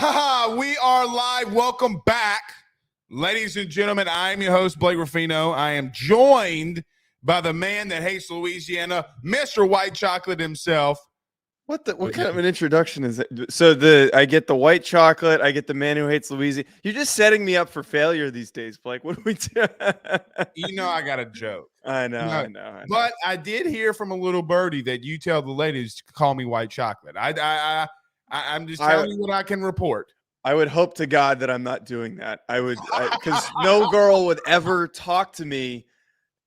We are live. Welcome back, ladies and gentlemen. I am your host, Blake Ruffino. I am joined by the man that hates Louisiana, Mr. White Chocolate himself. What kind of an introduction is it? So I get the white chocolate, I get the man who hates Louisiana. You're just setting me up for failure these days, Blake. What do we do? You know I got a joke. I know. But I did hear from a little birdie that you tell the ladies to call me White Chocolate. I'm just telling you what I can report. I would hope to God that I'm not doing that. Because no girl would ever talk to me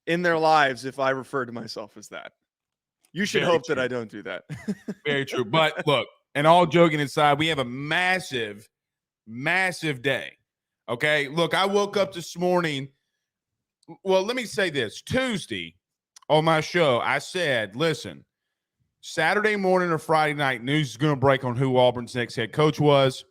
in their lives if I refer to myself as that. You should hope that I don't do that. Very true. But look, and all joking aside, we have a massive, massive day. Okay. Look, I woke up this morning. Well, let me say this. Tuesday on my show, I said, listen, Saturday morning or Friday night, news is going to break on who Auburn's next head coach was.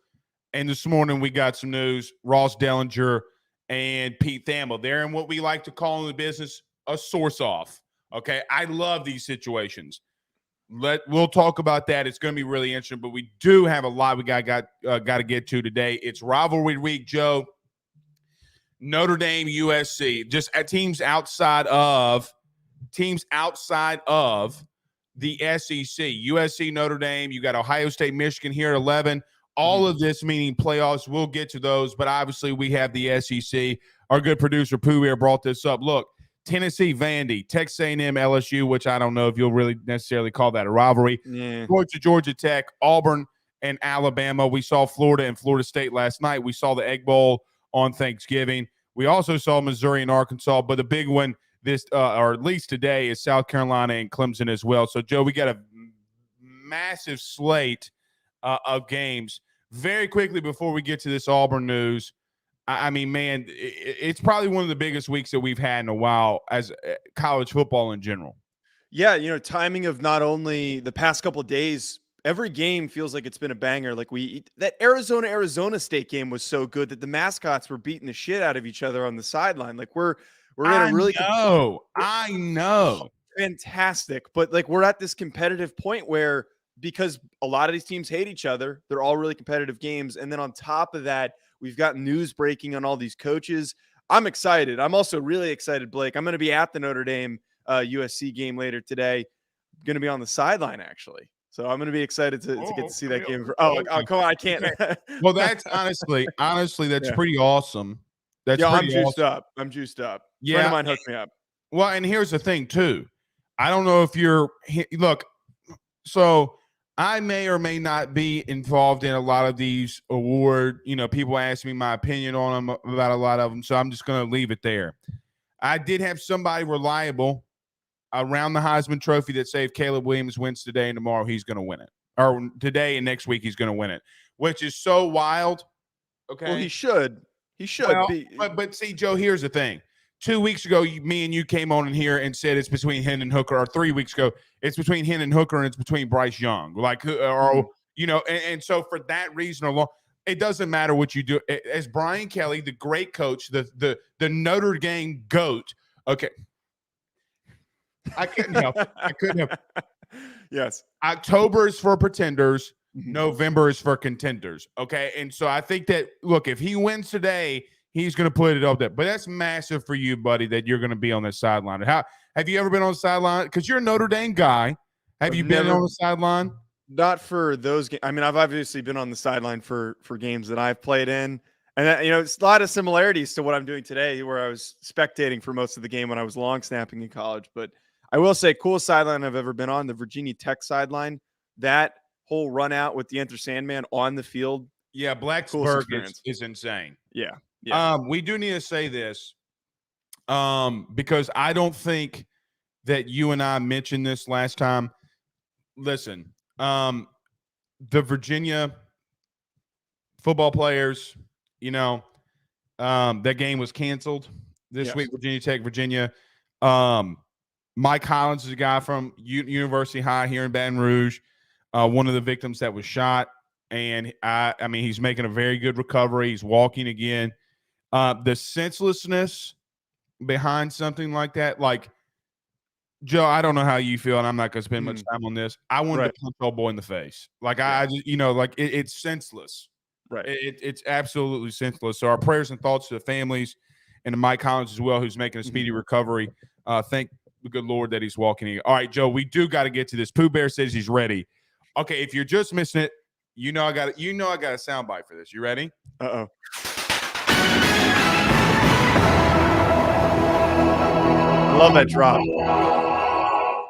And this morning we got some news. Ross Dellinger and Pete Thamel. They're in what we like to call in the business a source off. Okay, I love these situations. We'll talk about that. It's going to be really interesting, but we do have a lot we got to get to today. It's rivalry week, Joe. Notre Dame, USC, just at teams outside of the SEC. USC, Notre Dame. You got Ohio State, Michigan here at 11. All of this meaning playoffs. We'll get to those, but obviously we have the SEC. Our good producer Pooh here brought this up. Look. Tennessee, Vandy, Texas A&M, LSU, which I don't know if you'll really necessarily call that a rivalry. Yeah. Georgia Tech, Auburn, and Alabama. We saw Florida and Florida State last night. We saw the Egg Bowl on Thanksgiving. We also saw Missouri and Arkansas, but the big one or at least today, is South Carolina and Clemson as well. So, Joe, we got a massive slate of games. Very quickly before we get to this Auburn news, I mean, man, it's probably one of the biggest weeks that we've had in a while as college football in general. Yeah, timing of not only the past couple of days, every game feels like it's been a banger. Like that Arizona State game was so good that the mascots were beating the shit out of each other on the sideline. Like we're in a really I know. Fantastic. But like we're at this competitive point where because a lot of these teams hate each other, they're all really competitive games. And then on top of that, we've got news breaking on all these coaches. I'm excited. I'm also really excited, Blake. I'm going to be at the Notre Dame USC game later today. I'm going to be on the sideline, actually. So I'm going to be excited to get to see that game. Come on. I can't. Well, that's honestly, that's pretty awesome. I'm juiced up. Yeah. A friend of mine hooked me up. Well, and here's the thing, too. I don't know if look, so I may or may not be involved in a lot of these people ask me my opinion on them about a lot of them. So I'm just going to leave it there. I did have somebody reliable around the Heisman Trophy that said if Caleb Williams wins today and tomorrow, he's going to win it. Or today and next week, he's going to win it, which is so wild. Okay. Well, he should. He should be. But see, Joe, here's the thing. 2 weeks ago, me and you came on in here and said it's between Hendon Hooker, or 3 weeks ago, it's between Hendon Hooker and it's between Bryce Young. And so for that reason alone, it doesn't matter what you do. As Brian Kelly, the great coach, the Notre Dame GOAT. Okay. I couldn't help. Yes. October is for pretenders. November is for contenders. Okay. And so I think that, look, if he wins today, he's going to put it up there. But that's massive for you, buddy, that you're going to be on the sideline. How have you ever been on the sideline? Because you're a Notre Dame guy. Have you been on the sideline? Not for those games. I mean, I've obviously been on the sideline for games that I've played in. And, it's a lot of similarities to what I'm doing today, where I was spectating for most of the game when I was long snapping in college. But I will say, coolest sideline I've ever been on, the Virginia Tech sideline. That whole run out with the Enter Sandman on the field. Yeah, Blacksburg is insane. Yeah. We do need to say this because I don't think that you and I mentioned this last time. Listen, the Virginia football players, that game was canceled this week, Virginia Tech, Virginia. Mike Hollins is a guy from University High here in Baton Rouge, one of the victims that was shot. And, I mean, he's making a very good recovery. He's walking again. The senselessness behind something like that, like, Joe, I don't know how you feel, and I'm not going to spend much time on this. I wanted to punch old boy in the face. Like, it's senseless. Right. It's absolutely senseless. So our prayers and thoughts to the families and to Mike Collins as well, who's making a speedy recovery. Thank the good Lord that he's walking in. All right, Joe, we do got to get to this. Pooh Bear says he's ready. Okay, if you're just missing it, I got a soundbite for this. You ready? Uh-oh. Love that drop.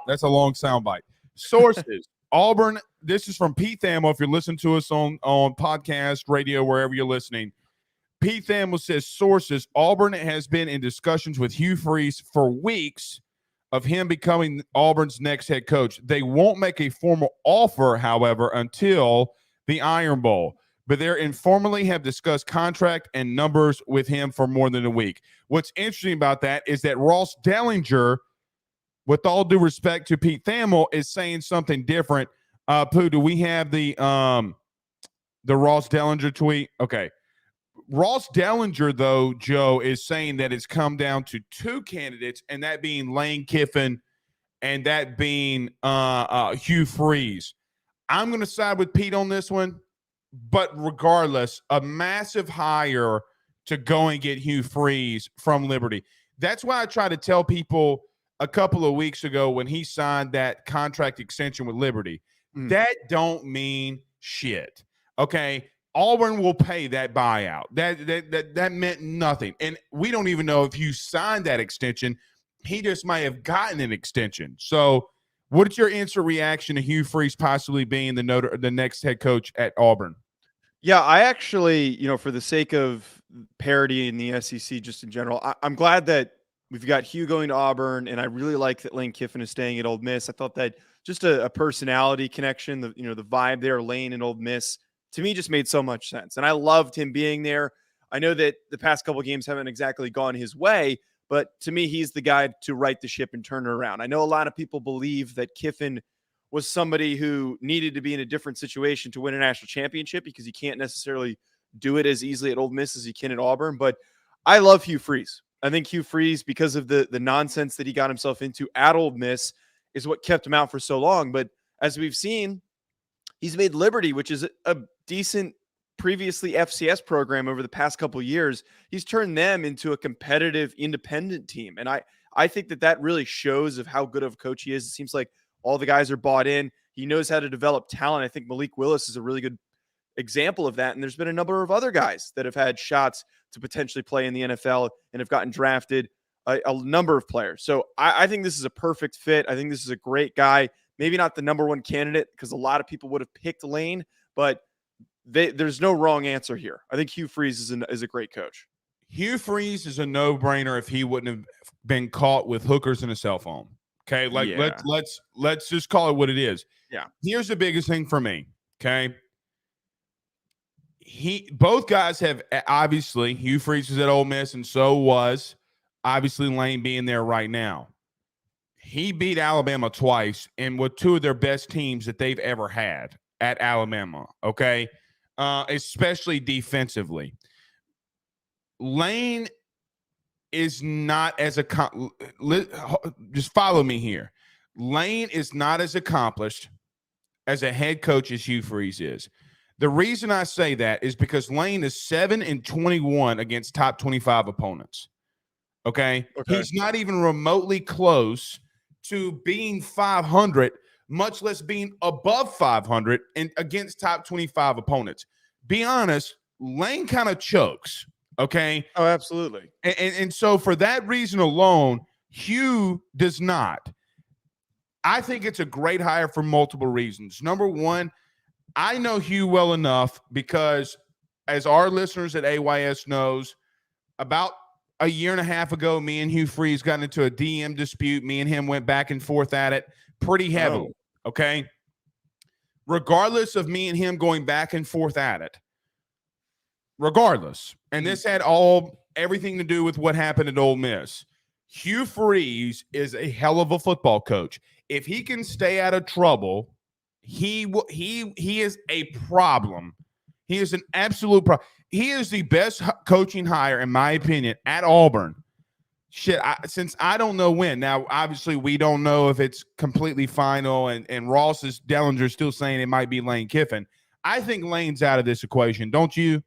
That's a long soundbite. Sources. Auburn, this is from Pete Thamel. If you're listening to us on podcast, radio, wherever you're listening, Pete Thamel says, sources, Auburn has been in discussions with Hugh Freeze for weeks of him becoming Auburn's next head coach. They won't make a formal offer, however, until the Iron Bowl. But they informally have discussed contract and numbers with him for more than a week. What's interesting about that is that Ross Dellinger, with all due respect to Pete Thamel, is saying something different. Pooh, do we have the Ross Dellinger tweet? Okay. Ross Dellinger, though, Joe, is saying that it's come down to two candidates, and that being Lane Kiffin and that being Hugh Freeze. I'm going to side with Pete on this one, but regardless, a massive hire to go and get Hugh Freeze from Liberty. That's why I tried to tell people a couple of weeks ago when he signed that contract extension with Liberty. That don't mean shit. Okay. Auburn will pay that buyout. That meant nothing. And we don't even know if you signed that extension. He just might have gotten an extension. So what's your instant reaction to Hugh Freeze possibly being the next head coach at Auburn? Yeah, I actually, for the sake of parity in the SEC just in general, I'm glad that we've got Hugh going to Auburn, and I really like that Lane Kiffin is staying at Ole Miss. I thought that just a personality connection, the vibe there, Lane and Ole Miss, to me just made so much sense. And I loved him being there. I know that the past couple of games haven't exactly gone his way, but to me, he's the guy to right the ship and turn it around. I know a lot of people believe that Kiffin was somebody who needed to be in a different situation to win a national championship because he can't necessarily do it as easily at Ole Miss as he can at Auburn. But I love Hugh Freeze. I think Hugh Freeze, because of the nonsense that he got himself into at Ole Miss, is what kept him out for so long. But as we've seen, he's made Liberty, which is a decent previously FCS program over the past couple of years. He's turned them into a competitive independent team. And I think that really shows of how good of a coach he is. It seems like all the guys are bought in. He knows how to develop talent. I think Malik Willis is a really good example of that. And there's been a number of other guys that have had shots to potentially play in the NFL and have gotten drafted, a number of players. So I think this is a perfect fit. I think this is a great guy. Maybe not the number one candidate because a lot of people would have picked Lane, but there's no wrong answer here. I think Hugh Freeze is a great coach. Hugh Freeze is a no-brainer if he wouldn't have been caught with hookers and a cell phone. Okay, let's just call it what it is. Yeah. Here's the biggest thing for me. Okay. Both guys have obviously Hugh Freeze was at Ole Miss, and so was obviously Lane being there right now. He beat Alabama twice and with two of their best teams that they've ever had at Alabama. Okay, especially defensively. Lane is not as just follow me here. Lane is not as accomplished as a head coach as Hugh Freeze is. The reason I say that is because Lane is 7-21 against top 25 opponents. Okay? He's not even remotely close to being 500, much less being above 500 and against top 25 opponents. Be honest, Lane kind of chokes. Okay. Oh, absolutely. And so for that reason alone, Hugh does not. I think it's a great hire for multiple reasons. Number one, I know Hugh well enough because, as our listeners at AYS knows, about a year and a half ago, me and Hugh Freeze got into a DM dispute. Me and him went back and forth at it pretty heavily. Okay. Regardless of me and him going back and forth at it, regardless, and this had everything to do with what happened at Ole Miss. Hugh Freeze is a hell of a football coach. If he can stay out of trouble, he is a problem. He is an absolute problem. He is the best coaching hire, in my opinion, at Auburn. Since I don't know when. Now, obviously, we don't know if it's completely final, and Ross Dellinger still saying it might be Lane Kiffin. I think Lane's out of this equation, don't you?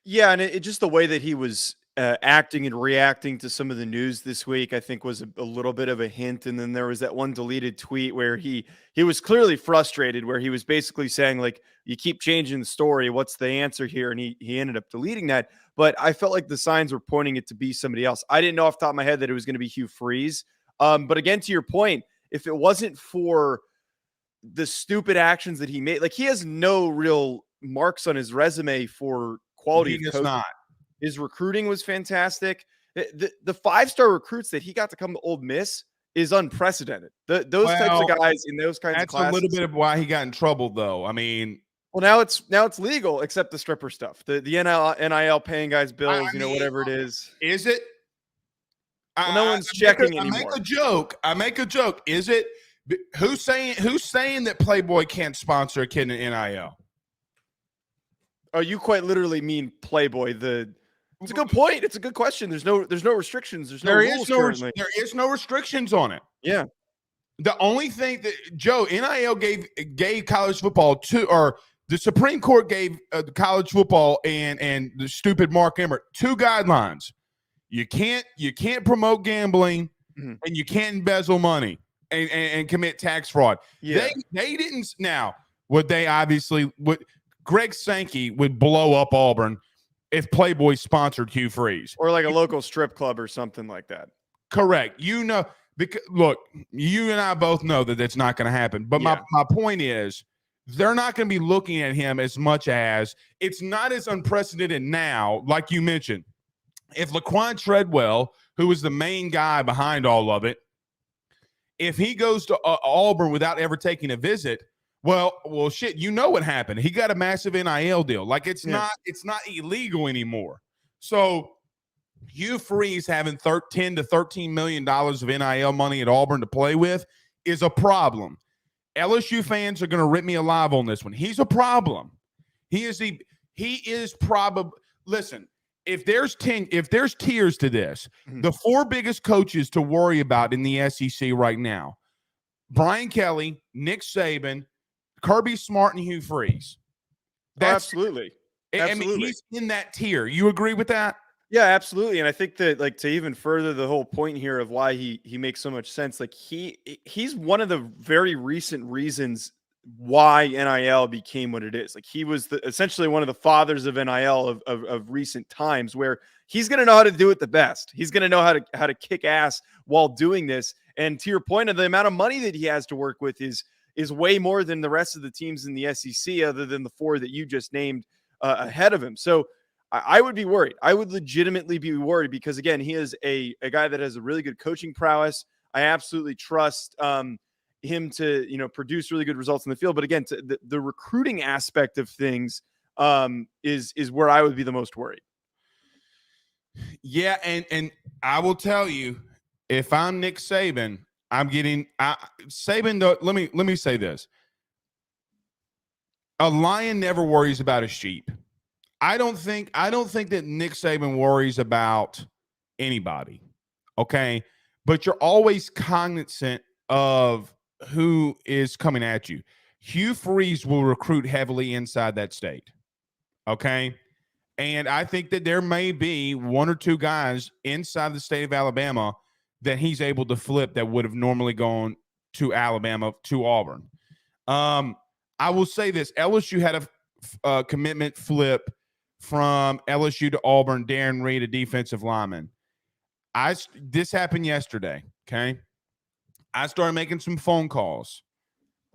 Yeah, and it just the way that he was acting and reacting to some of the news this week, I think was a little bit of a hint. And then there was that one deleted tweet where he was clearly frustrated, where he was basically saying like, "You keep changing the story. What's the answer here?" And he ended up deleting that. But I felt like the signs were pointing it to be somebody else. I didn't know off the top of my head that it was going to be Hugh Freeze. But again, to your point, if it wasn't for the stupid actions that he made, like he has no real marks on his resume for quality He of does coaching. not. His recruiting was fantastic. The 5-star recruits that he got to come to Ole Miss is unprecedented. Those types of guys in those kinds of classes. That's a little bit of why he got in trouble, though. I mean, well, now it's legal, except the stripper stuff, the NIL paying guys bills, whatever it is. Is it? Well, no one's checking anymore. I make a joke. Is it? Who's saying that Playboy can't sponsor a kid in NIL? Oh, you quite literally mean Playboy. It's a good point. It's a good question. There's no restrictions. There is no restrictions on it. Yeah. The only thing that NIL gave college football the Supreme Court gave college football and the stupid Mark Emmert 2 guidelines. You can't promote gambling, and you can't embezzle money and commit tax fraud. Yeah. They didn't. Now, Greg Sankey would blow up Auburn if Playboy sponsored Hugh Freeze. Or like a local strip club or something like that. Correct. Because look, you and I both know that that's not going to happen. But my point is, they're not going to be looking at him as much as it's not as unprecedented now, like you mentioned. If Laquan Treadwell, who was the main guy behind all of it, if he goes to Auburn without ever taking a visit, well, shit, what happened? He got a massive NIL deal. Like it's not illegal anymore. So Hugh Freeze having $10 to $13 million of NIL money at Auburn to play with is a problem. LSU fans are going to rip me alive on this one. He's a problem. He is probably. Listen, if there's tiers to this, the 4 biggest coaches to worry about in the SEC right now: Brian Kelly, Nick Saban, Kirby Smart, and Hugh Freeze. Absolutely. I mean, he's in that tier. You agree with that? Yeah, absolutely. And I think that, like, to even further the whole point here of why he makes so much sense, like he's one of the very recent reasons why NIL became what it is. Like he was essentially one of the fathers of NIL of recent times, where he's going to know how to do it the best. He's going to know how to kick ass while doing this. And to your point of the amount of money that he has to work with is way more than the rest of the teams in the SEC, other than the 4 that you just named ahead of him. So I would be worried. I would legitimately be worried because, again, he is a guy that has a really good coaching prowess. I absolutely trust him to, produce really good results in the field. But again, the recruiting aspect of things is where I would be the most worried. Yeah, and I will tell you, if I'm Nick Saban, I'm getting Saban. Though, let me say this: a lion never worries about a sheep. I don't think that Nick Saban worries about anybody. Okay, but you're always cognizant of who is coming at you. Hugh Freeze will recruit heavily inside that state. Okay. And I think that there may be 1 or 2 guys inside the state of Alabama that he's able to flip that would have normally gone to Alabama, to Auburn. I will say this: LSU had a commitment flip from LSU to Auburn. Darren Reed, a defensive lineman. This happened yesterday. Okay. I started making some phone calls,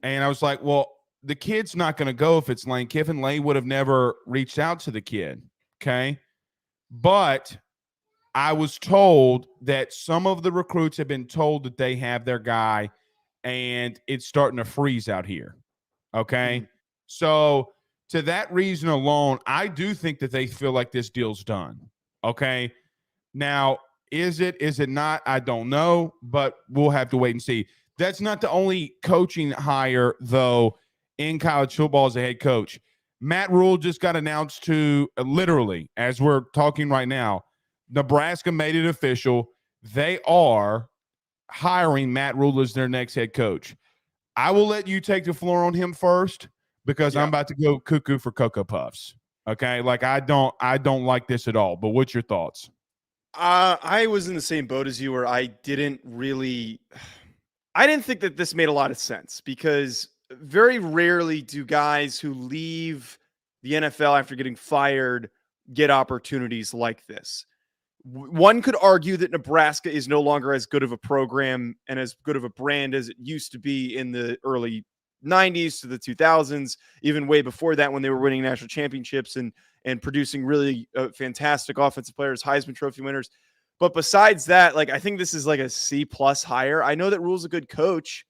and I was like, well, the kid's not going to go if it's Lane Kiffin. Lane would have never reached out to the kid. Okay. But I was told that some of the recruits have been told that they have their guy, and it's starting to freeze out here. Okay. So to that reason alone, I do think that they feel like this deal's done. Okay. Now, is it not? I don't know, but we'll have to wait and see. That's not the only coaching hire, though, in college football as a head coach. Matt Rhule just got announced to, literally, as we're talking right now, Nebraska made it official. They are hiring Matt Rhule as their next head coach. I will let you take the floor on him first, because I'm about to go cuckoo for Cocoa Puffs. Okay, like I don't like this at all. But what's your thoughts? I was in the same boat as you, where I didn't think that this made a lot of sense, because very rarely do guys who leave the NFL after getting fired get opportunities like this. One could argue that Nebraska is no longer as good of a program and as good of a brand as it used to be in the early 90s to the 2000s, even way before that, when they were winning national championships and producing really fantastic offensive players, Heisman Trophy winners. But besides that, like, I think this is like a C+ hire. I know that Rhule's a good coach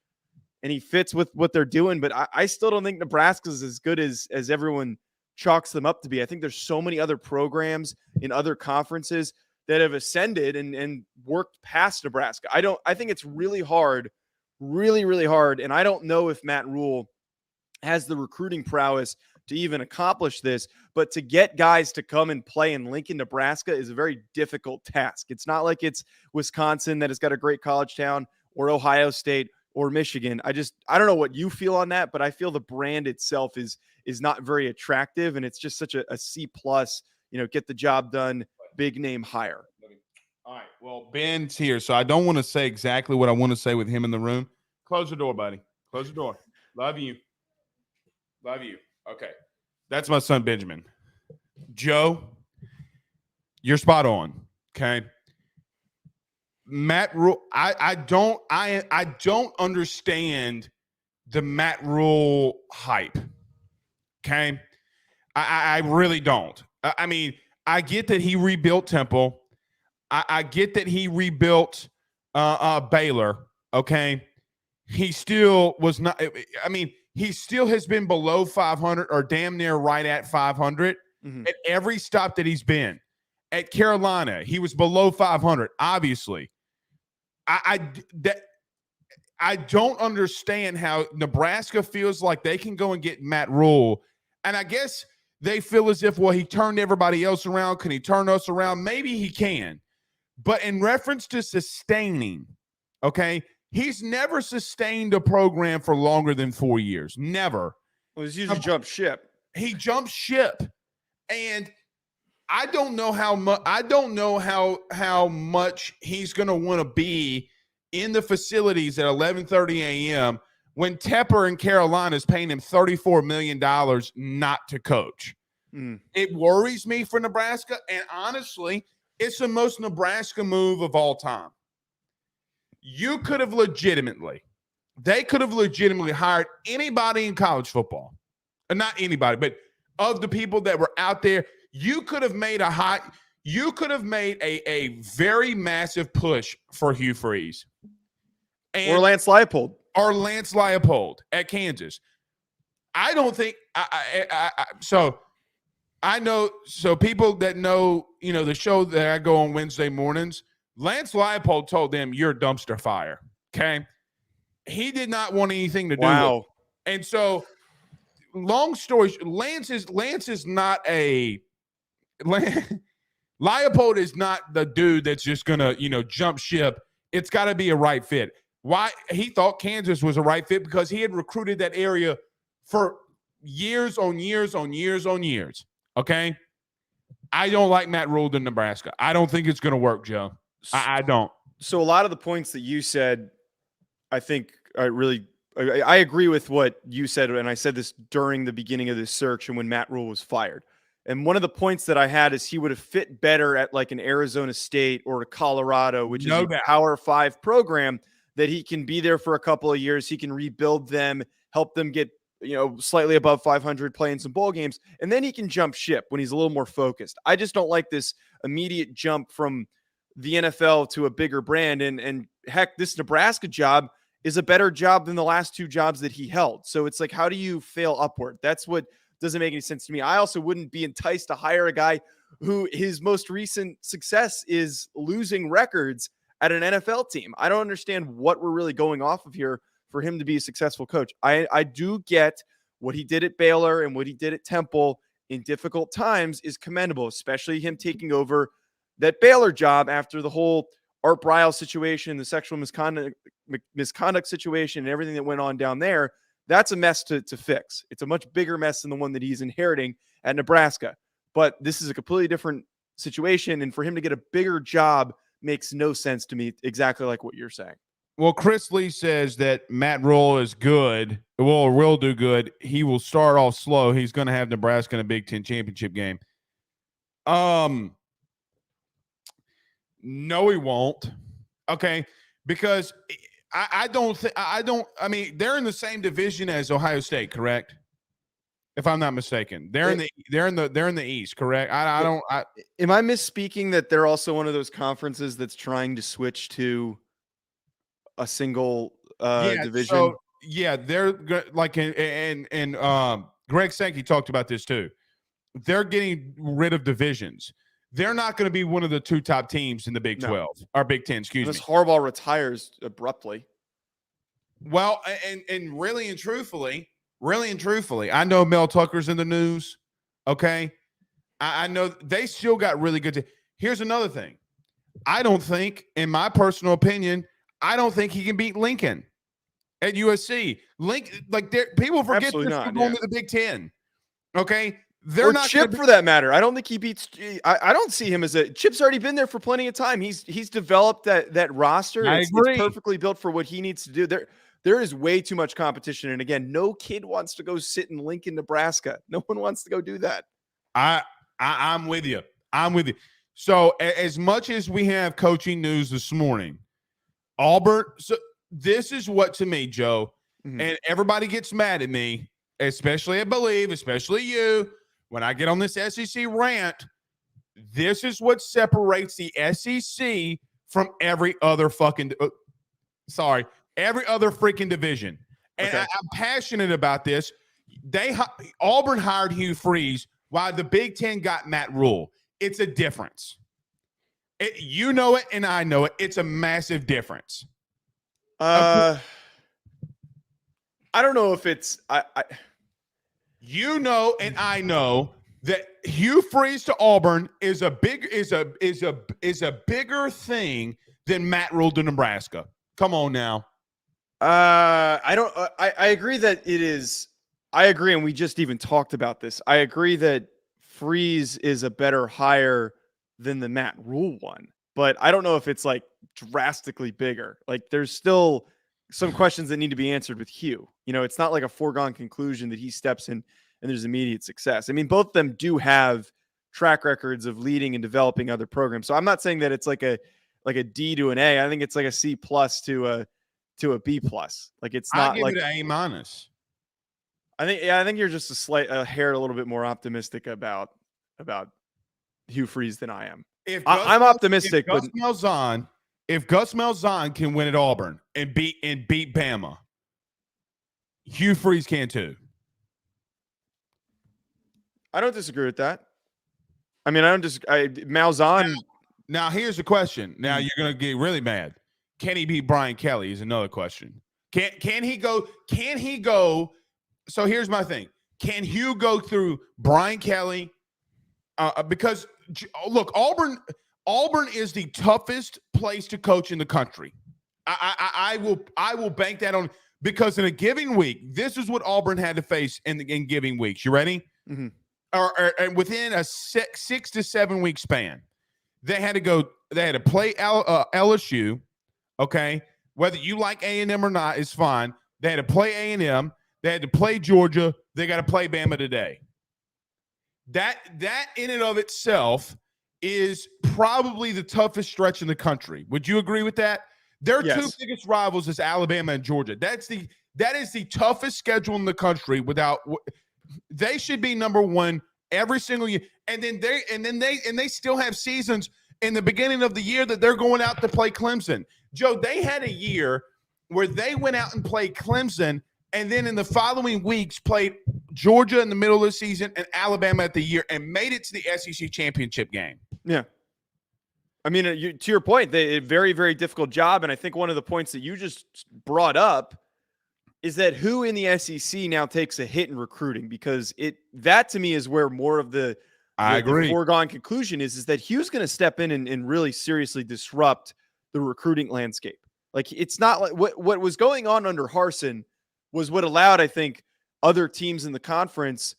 and he fits with what they're doing, but I still don't think Nebraska's as good as everyone chalks them up to be. I think there's so many other programs in other conferences that have ascended and worked past Nebraska. I think it's really hard, really hard. And I don't know if Matt Rhule has the recruiting prowess to even accomplish this, but to get guys to come and play in Lincoln, Nebraska is a very difficult task. It's not like it's Wisconsin that has got a great college town, or Ohio State or Michigan. I don't know what you feel on that, but I feel the brand itself is not very attractive, and it's just such a C+, get the job done, big name hire. All right. Well, Ben's here, so I don't want to say exactly what I want to say with him in the room. Close the door, buddy. Close the door. Love you. Love you. Okay. That's my son, Benjamin. Joe, you're spot on. Okay. Matt Rhule, I don't understand the Matt Rhule hype. Okay. I really don't. I mean, I get that he rebuilt Temple. I get that he rebuilt Baylor. Okay. He still was not, I mean, he still has been below 500 or damn near right at 500 at every stop that he's been. At Carolina, he was below 500, obviously. I don't understand how Nebraska feels like they can go and get Matt Rhule. And I guess they feel as if, well, he turned everybody else around. Can he turn us around? Maybe he can. But in reference to sustaining, okay, he's never sustained a program for longer than 4 years. Never. Well, he's usually jumped ship. He jumped ship. And I don't know how much. I don't know how much he's going to want to be in the facilities at 11:30 a.m. when Tepper in Carolina is paying him $34 million not to coach. It worries me for Nebraska, and honestly, it's the most Nebraska move of all time. They could have legitimately hired anybody in college football, not anybody, but of the people that were out there. You could have made a very massive push for Hugh Freeze. Or Lance Leipold. At Kansas. I don't think so people that know, the show that I go on Wednesday mornings, Lance Leipold told them, you're a dumpster fire. Okay. He did not want anything to do with it. And so, long story, Lance is not Leipold is not the dude that's just gonna, jump ship. It's got to be a right fit. Why? He thought Kansas was a right fit because he had recruited that area for years on years on years on years. Okay. I don't like Matt Rhule in Nebraska. I don't think it's going to work, Joe. I don't. So a lot of the points that you said, I think I agree with what you said. And I said this during the beginning of this search and when Matt Rhule was fired. And one of the points that I had is he would have fit better at like an Arizona State or a Colorado, which is a Power 5 program that he can be there for a couple of years. He can rebuild them, help them get, slightly above 500, playing some bowl games, and then he can jump ship when he's a little more focused. I just don't like this immediate jump from the NFL to a bigger brand. And heck, this Nebraska job is a better job than the last two jobs that he held. So it's like, how do you fail upward? That's what doesn't make any sense to me. I also wouldn't be enticed to hire a guy who his most recent success is losing records at an NFL team. I don't understand what we're really going off of here for him to be a successful coach. I do get what he did at Baylor and what he did at Temple in difficult times is commendable, especially him taking over that Baylor job after the whole Art Briles situation, the sexual misconduct situation, and everything that went on down there. That's a mess to fix. It's a much bigger mess than the one that he's inheriting at Nebraska. But this is a completely different situation. And for him to get a bigger job makes no sense to me, exactly like what you're saying. Well, Chris Lee says that Matt Rhule is good. Will do good. He will start off slow. He's going to have Nebraska in a Big Ten championship game. No, he won't. Okay, because I mean, they're in the same division as Ohio State, correct? If I'm not mistaken, they're in the East, correct? Am I misspeaking that they're also one of those conferences that's trying to switch to a single division? So, yeah, they're like, and Greg Sankey talked about this too. They're getting rid of divisions. They're not going to be one of the 2 top teams in the Big 12 or Big 10, Unless Harbaugh retires abruptly. Well, and really and truthfully, I know Mel Tucker's in the news. Okay. I know they still got really good. Here's another thing. I don't think, in my personal opinion, I don't think he can beat Lincoln at USC. People forget they're still going to the Big 10. Okay. They're not Chip for that matter. I don't think he beats. I don't see him as a Chip's already been there for plenty of time. He's developed that roster. It's perfectly built for what he needs to do. There is way too much competition. And again, no kid wants to go sit in Lincoln, Nebraska. No one wants to go do that. I'm with you. So as much as we have coaching news this morning, Auburn. So this is what, to me, Joe, and everybody gets mad at me, especially I believe, especially you. When I get on this SEC rant, this is what separates the SEC from every other every other freaking division. And I'm passionate about this. Auburn hired Hugh Freeze while the Big Ten got Matt Rhule. It's a difference. You know it, and I know it. It's a massive difference. I don't know if it's You know, and I know that Hugh Freeze to Auburn is a bigger thing than Matt Rhule to Nebraska. Come on now. I agree that it is. I agree, and we just even talked about this. I agree that Freeze is a better hire than the Matt Rhule one, but I don't know if it's like drastically bigger. Like there's still some questions that need to be answered with Hugh. You know, it's not like a foregone conclusion that he steps in and there's immediate success. I mean, both of them do have track records of leading and developing other programs. So I'm not saying that it's like a D to an A. I think it's like a C+ to a B+. Like it's not like an A-. I think you're just a hair a little bit more optimistic about Hugh Freeze than I am. I'm optimistic. If Gus Malzahn can win at Auburn and beat Bama, Hugh Freeze can too. I don't disagree with that. I mean, Malzahn. Now here's the question. Now you're gonna get really mad. Can he beat Brian Kelly? Is another question. Can he go? Can he go? So here's my thing. Can Hugh go through Brian Kelly? Because look, Auburn is the toughest place to coach in the country. I will bank that on, because in a given week, this is what Auburn had to face in giving weeks. You ready? Mm-hmm. Or within a 6 to 7 week span, they had to play LSU. Okay, whether you like A&M or not is fine. They had to play A&M. They had to play Georgia. They got to play Bama today. That in and of itself is probably the toughest stretch in the country. Would you agree with that? Their two biggest rivals is Alabama and Georgia. That is the toughest schedule in the country. They should be number one every single year. And then they still have seasons in the beginning of the year that they're going out to play Clemson. Joe, they had a year where they went out and played Clemson, and then in the following weeks played Georgia in the middle of the season and Alabama at the year, and made it to the SEC championship game. Yeah. I mean, to your point, a very, very difficult job. And I think one of the points that you just brought up is that who in the SEC now takes a hit in recruiting, because that to me is where more of the foregone conclusion is that Hugh's going to step in and really seriously disrupt the recruiting landscape. Like, it's not like what was going on under Harsin was what allowed, I think, other teams in the conference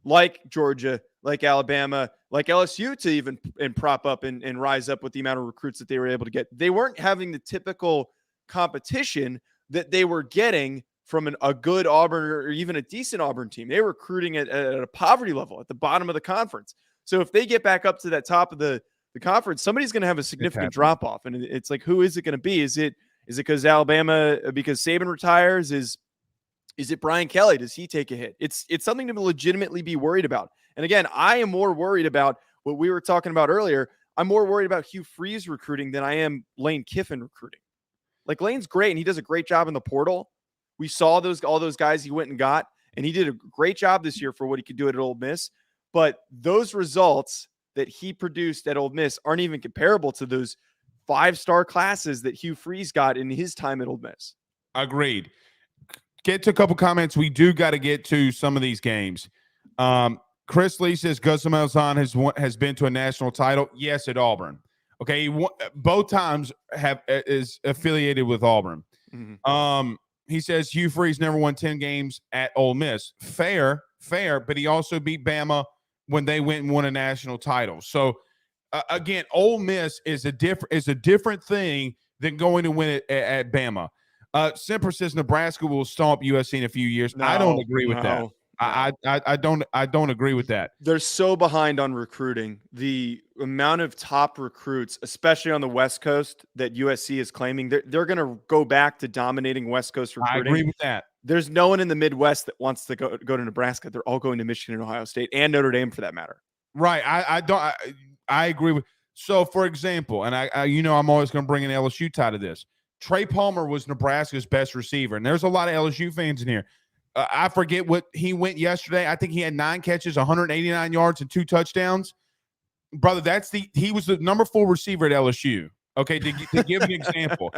like Georgia, like Alabama, like LSU to even prop up and rise up with the amount of recruits that they were able to get. They weren't having the typical competition that they were getting from a good Auburn or even a decent Auburn team. They were recruiting at a poverty level at the bottom of the conference. So if they get back up to that top of the conference, somebody's going to have a significant drop off. And it's like, who is it going to be? Is it because Alabama, because Saban retires? Is it Brian Kelly? Does he take a hit? It's something to legitimately be worried about. And again, I am more worried about what we were talking about earlier. I'm more worried about Hugh Freeze recruiting than I am Lane Kiffin recruiting. Like, Lane's great, and he does a great job in the portal. We saw all those guys he went and got, and he did a great job this year for what he could do at Ole Miss. But those results that he produced at Ole Miss aren't even comparable to those 5-star classes that Hugh Freeze got in his time at Ole Miss. Agreed. Get to a couple comments. We do got to get to some of these games. Chris Lee says Gus Malzahn has been to a national title. Yes, at Auburn. Okay, both times is affiliated with Auburn. Mm-hmm. He says Hugh Freeze never won 10 games at Ole Miss. Fair, but he also beat Bama when they went and won a national title. So again, Ole Miss is a different thing than going to win it at Bama. Semper says Nebraska will stomp USC in a few years. I don't agree with that. I don't agree with that. They're so behind on recruiting. The amount of top recruits, especially on the West Coast, that USC is claiming, they're going to go back to dominating West Coast recruiting. I agree with that. There's no one in the Midwest that wants to go to Nebraska. They're all going to Michigan and Ohio State and Notre Dame for that matter. Right. I agree with. So, for example, and I'm always going to bring an LSU tie to this. Trey Palmer was Nebraska's best receiver, and there's a lot of LSU fans in here. I forget what he went yesterday. I think he had 9 catches, 189 yards, and 2 touchdowns. Brother, he was the number 4 receiver at LSU. Okay, to give an example.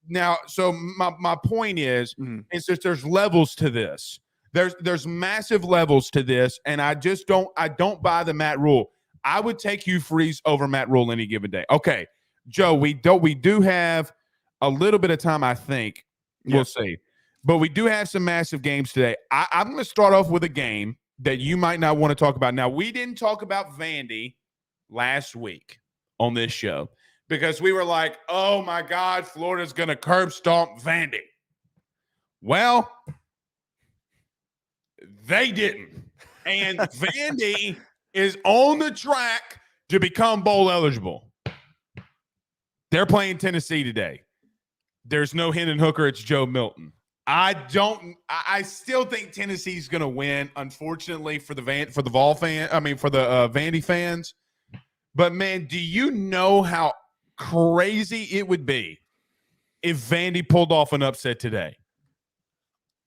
Now, so my point is that there's levels to this. There's massive levels to this, and I don't buy the Matt Rhule. I would take Hugh Freeze over Matt Rhule any given day. Okay, Joe, we do have a little bit of time, I think. We'll see. But we do have some massive games today. I'm going to start off with a game that you might not want to talk about. Now, we didn't talk about Vandy last week on this show because we were like, oh, my God, Florida's going to curb stomp Vandy. Well, they didn't. And Vandy is on the track to become bowl eligible. They're playing Tennessee today. There's no Hendon Hooker. It's Joe Milton. I still think Tennessee's going to win, unfortunately, for the Vandy fans. But, man, do you know how crazy it would be if Vandy pulled off an upset today?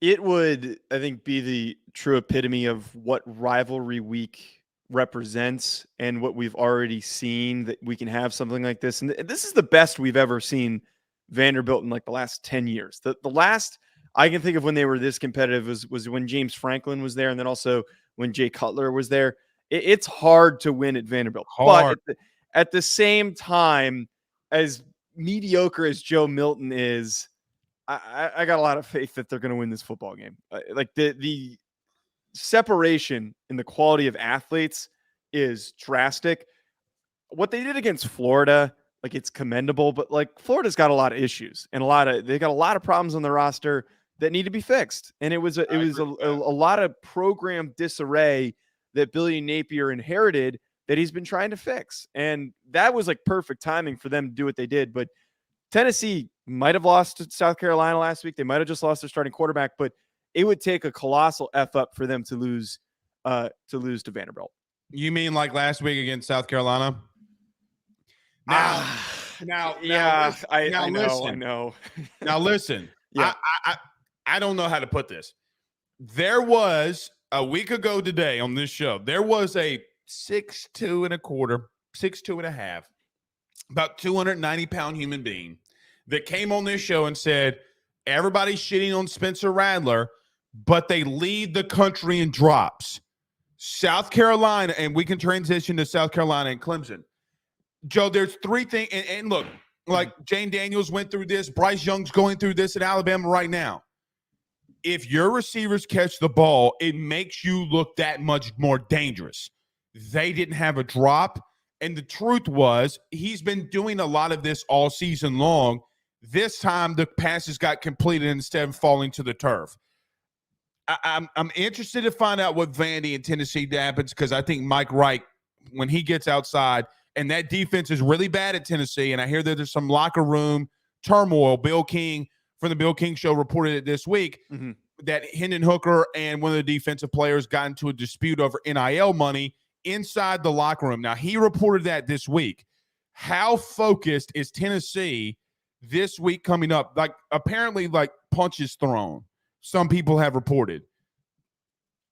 It would, I think, be the true epitome of what rivalry week represents and what we've already seen, that we can have something like this. And this is the best we've ever seen Vanderbilt in like the last 10 years. The last I can think of when they were this competitive was when James Franklin was there, and then also when Jay Cutler was there. It's hard to win at Vanderbilt. But at the same time, as mediocre as Joe Milton is, I got a lot of faith that they're going to win this football game. Like the separation in the quality of athletes is drastic. What they did against Florida, like, it's commendable, but like Florida's got a lot of issues and they got a lot of problems on the roster that need to be fixed. And it was a lot of program disarray that Billy Napier inherited that he's been trying to fix. And that was like perfect timing for them to do what they did. But Tennessee might have lost to South Carolina last week. They might have just lost their starting quarterback, but it would take a colossal F up for them to lose to Vanderbilt. You mean like last week against South Carolina? I know. Now listen, yeah. I don't know how to put this. There was a week ago today on this show, there was a 6'2 and a quarter, 6'2 and a half, about 290-pound human being that came on this show and said, everybody's shitting on Spencer Rattler, but they lead the country in drops. South Carolina, and we can transition to South Carolina and Clemson. Joe, there's 3 things, and look, like Jane Daniels went through this, Bryce Young's going through this at Alabama right now. if your receivers catch the ball, it makes you look that much more dangerous. They didn't have a drop. And the truth was, he's been doing a lot of this all season long. This time, the passes got completed instead of falling to the turf. I'm interested to find out what Vandy and Tennessee happens, because I think Mike Wright, when he gets outside, and that defense is really bad at Tennessee, and I hear that there's some locker room turmoil. Bill King from the Bill King Show reported it this week that Hendon Hooker and one of the defensive players got into a dispute over NIL money inside the locker room. Now, he reported that this week. How focused is Tennessee this week coming up? Like, apparently, like, punches thrown. Some people have reported.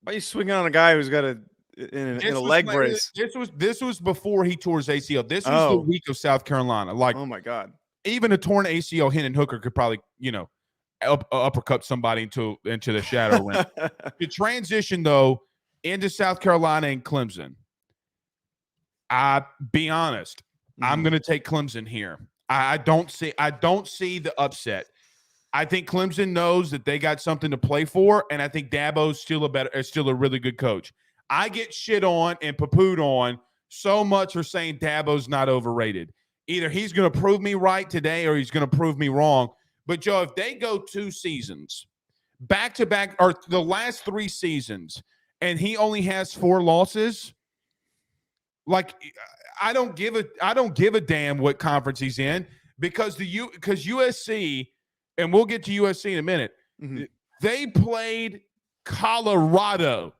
Why are you swinging on a guy who's got in a leg brace? This was before he tore his ACL. This was the week of South Carolina. Like, oh my God. Even a torn ACL, Hendon Hooker could probably, uppercut somebody into the shadow rim. The transition, though, into South Carolina and Clemson. I be honest, I'm going to take Clemson here. I don't see the upset. I think Clemson knows that they got something to play for, and I think Dabo's still a really good coach. I get shit on and poo-pooed on so much for saying Dabo's not overrated. Either he's going to prove me right today or he's going to prove me wrong. But, Joe, if they go 2 seasons, back-to-back, or the last 3 seasons, and he only has 4 losses, like, I don't give a damn what conference he's in, because USC, and we'll get to USC in a minute, they played Colorado.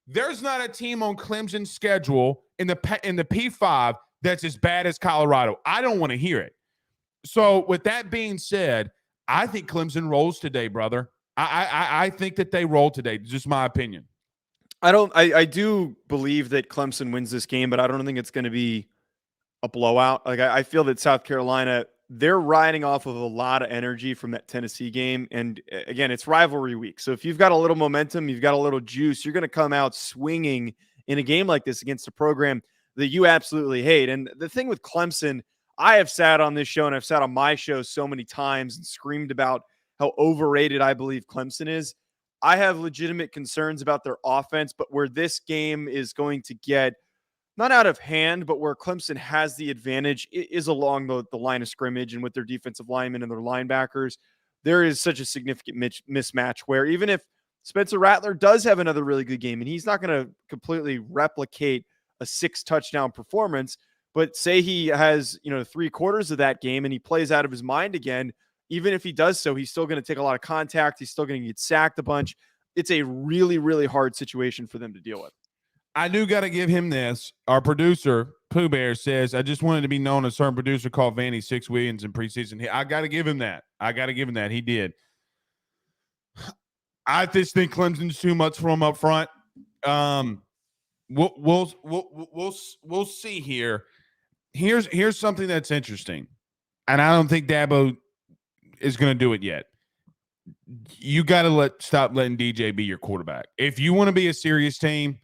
There's not a team on Clemson's schedule in the P5 that's as bad as Colorado. I don't want to hear it. So with that being said, I think Clemson rolls today, brother. I think that they roll today. Just my opinion. I do believe that Clemson wins this game, but I don't think it's going to be a blowout. Like, I feel that South Carolina, they're riding off of a lot of energy from that Tennessee game. And again, it's rivalry week. So if you've got a little momentum, you've got a little juice, you're going to come out swinging in a game like this against a program that you absolutely hate. And the thing with Clemson, I have sat on this show and I've sat on my show so many times and screamed about how overrated I believe Clemson is. I have legitimate concerns about their offense, but where this game is going to get not out of hand, but where Clemson has the advantage is along the line of scrimmage and with their defensive linemen and their linebackers. There is such a significant mismatch where even if Spencer Rattler does have another really good game, and he's not going to completely replicate a 6-touchdown performance, but say he has, 3/4 of that game and he plays out of his mind again, even if he does so, he's still going to take a lot of contact. He's still going to get sacked a bunch. It's a really, really hard situation for them to deal with. I do got to give him this. Our producer, Pooh Bear, says, I just wanted to be known a certain producer called Vandy 6 Williams in preseason. I got to give him that. He did. I just think Clemson's too much for him up front. We'll see here. Here's something that's interesting, and I don't think Dabo is going to do it yet. You got to stop letting DJ be your quarterback. If you want to be a serious team,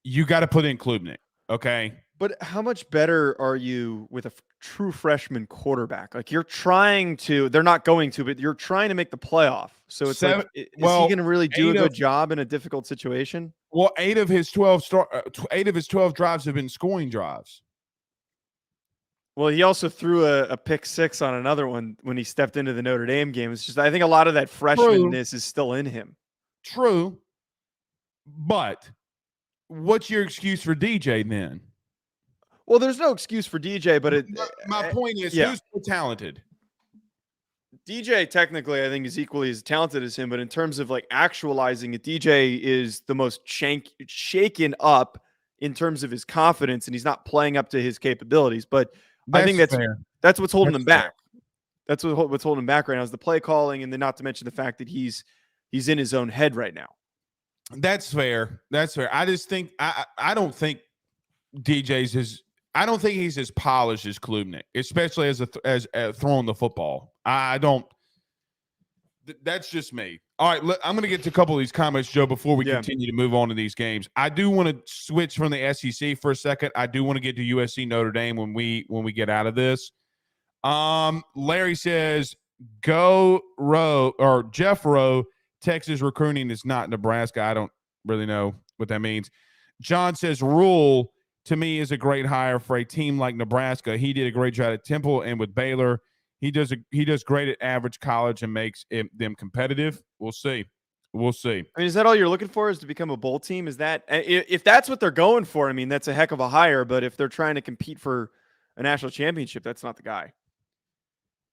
you got to put in Klubnik, okay? But how much better are you with a true freshman quarterback? Like, you're trying to, they're not going to, but you're trying to make the playoff. So it's is he going to really do a good job in a difficult situation? Well, 8 of his 12 drives have been scoring drives. Well, he also threw a pick 6 on another one when he stepped into the Notre Dame game. It's just, I think a lot of that freshmanness is still in him. True. But what's your excuse for DJ then? Well, there's no excuse for DJ, but my point is, who's more talented? DJ technically, I think, is equally as talented as him, but in terms of like actualizing it, DJ is the most shaken up in terms of his confidence, and he's not playing up to his capabilities. But I think that's what's holding him back. That's what's holding him back right now is the play calling, and then not to mention the fact that he's in his own head right now. That's fair. I just think I don't think I don't think he's as polished as Klubnik, especially as throwing the football. I don't. That's just me. All right, I'm going to get to a couple of these comments, Joe, before we continue to move on to these games. I do want to switch from the SEC for a second. I do want to get to USC Notre Dame when we get out of this. Larry says, "Go Rowe," or Jeff Rowe Texas recruiting is not Nebraska. I don't really know what that means. John says Rhule to me is a great hire for a team like Nebraska. He did a great job at Temple and with Baylor. He does great at average college and makes them competitive. We'll see. We'll see. I mean, is that all you're looking for, is to become a bowl team? Is that, if that's what they're going for, I mean, that's a heck of a hire. But if they're trying to compete for a national championship, that's not the guy.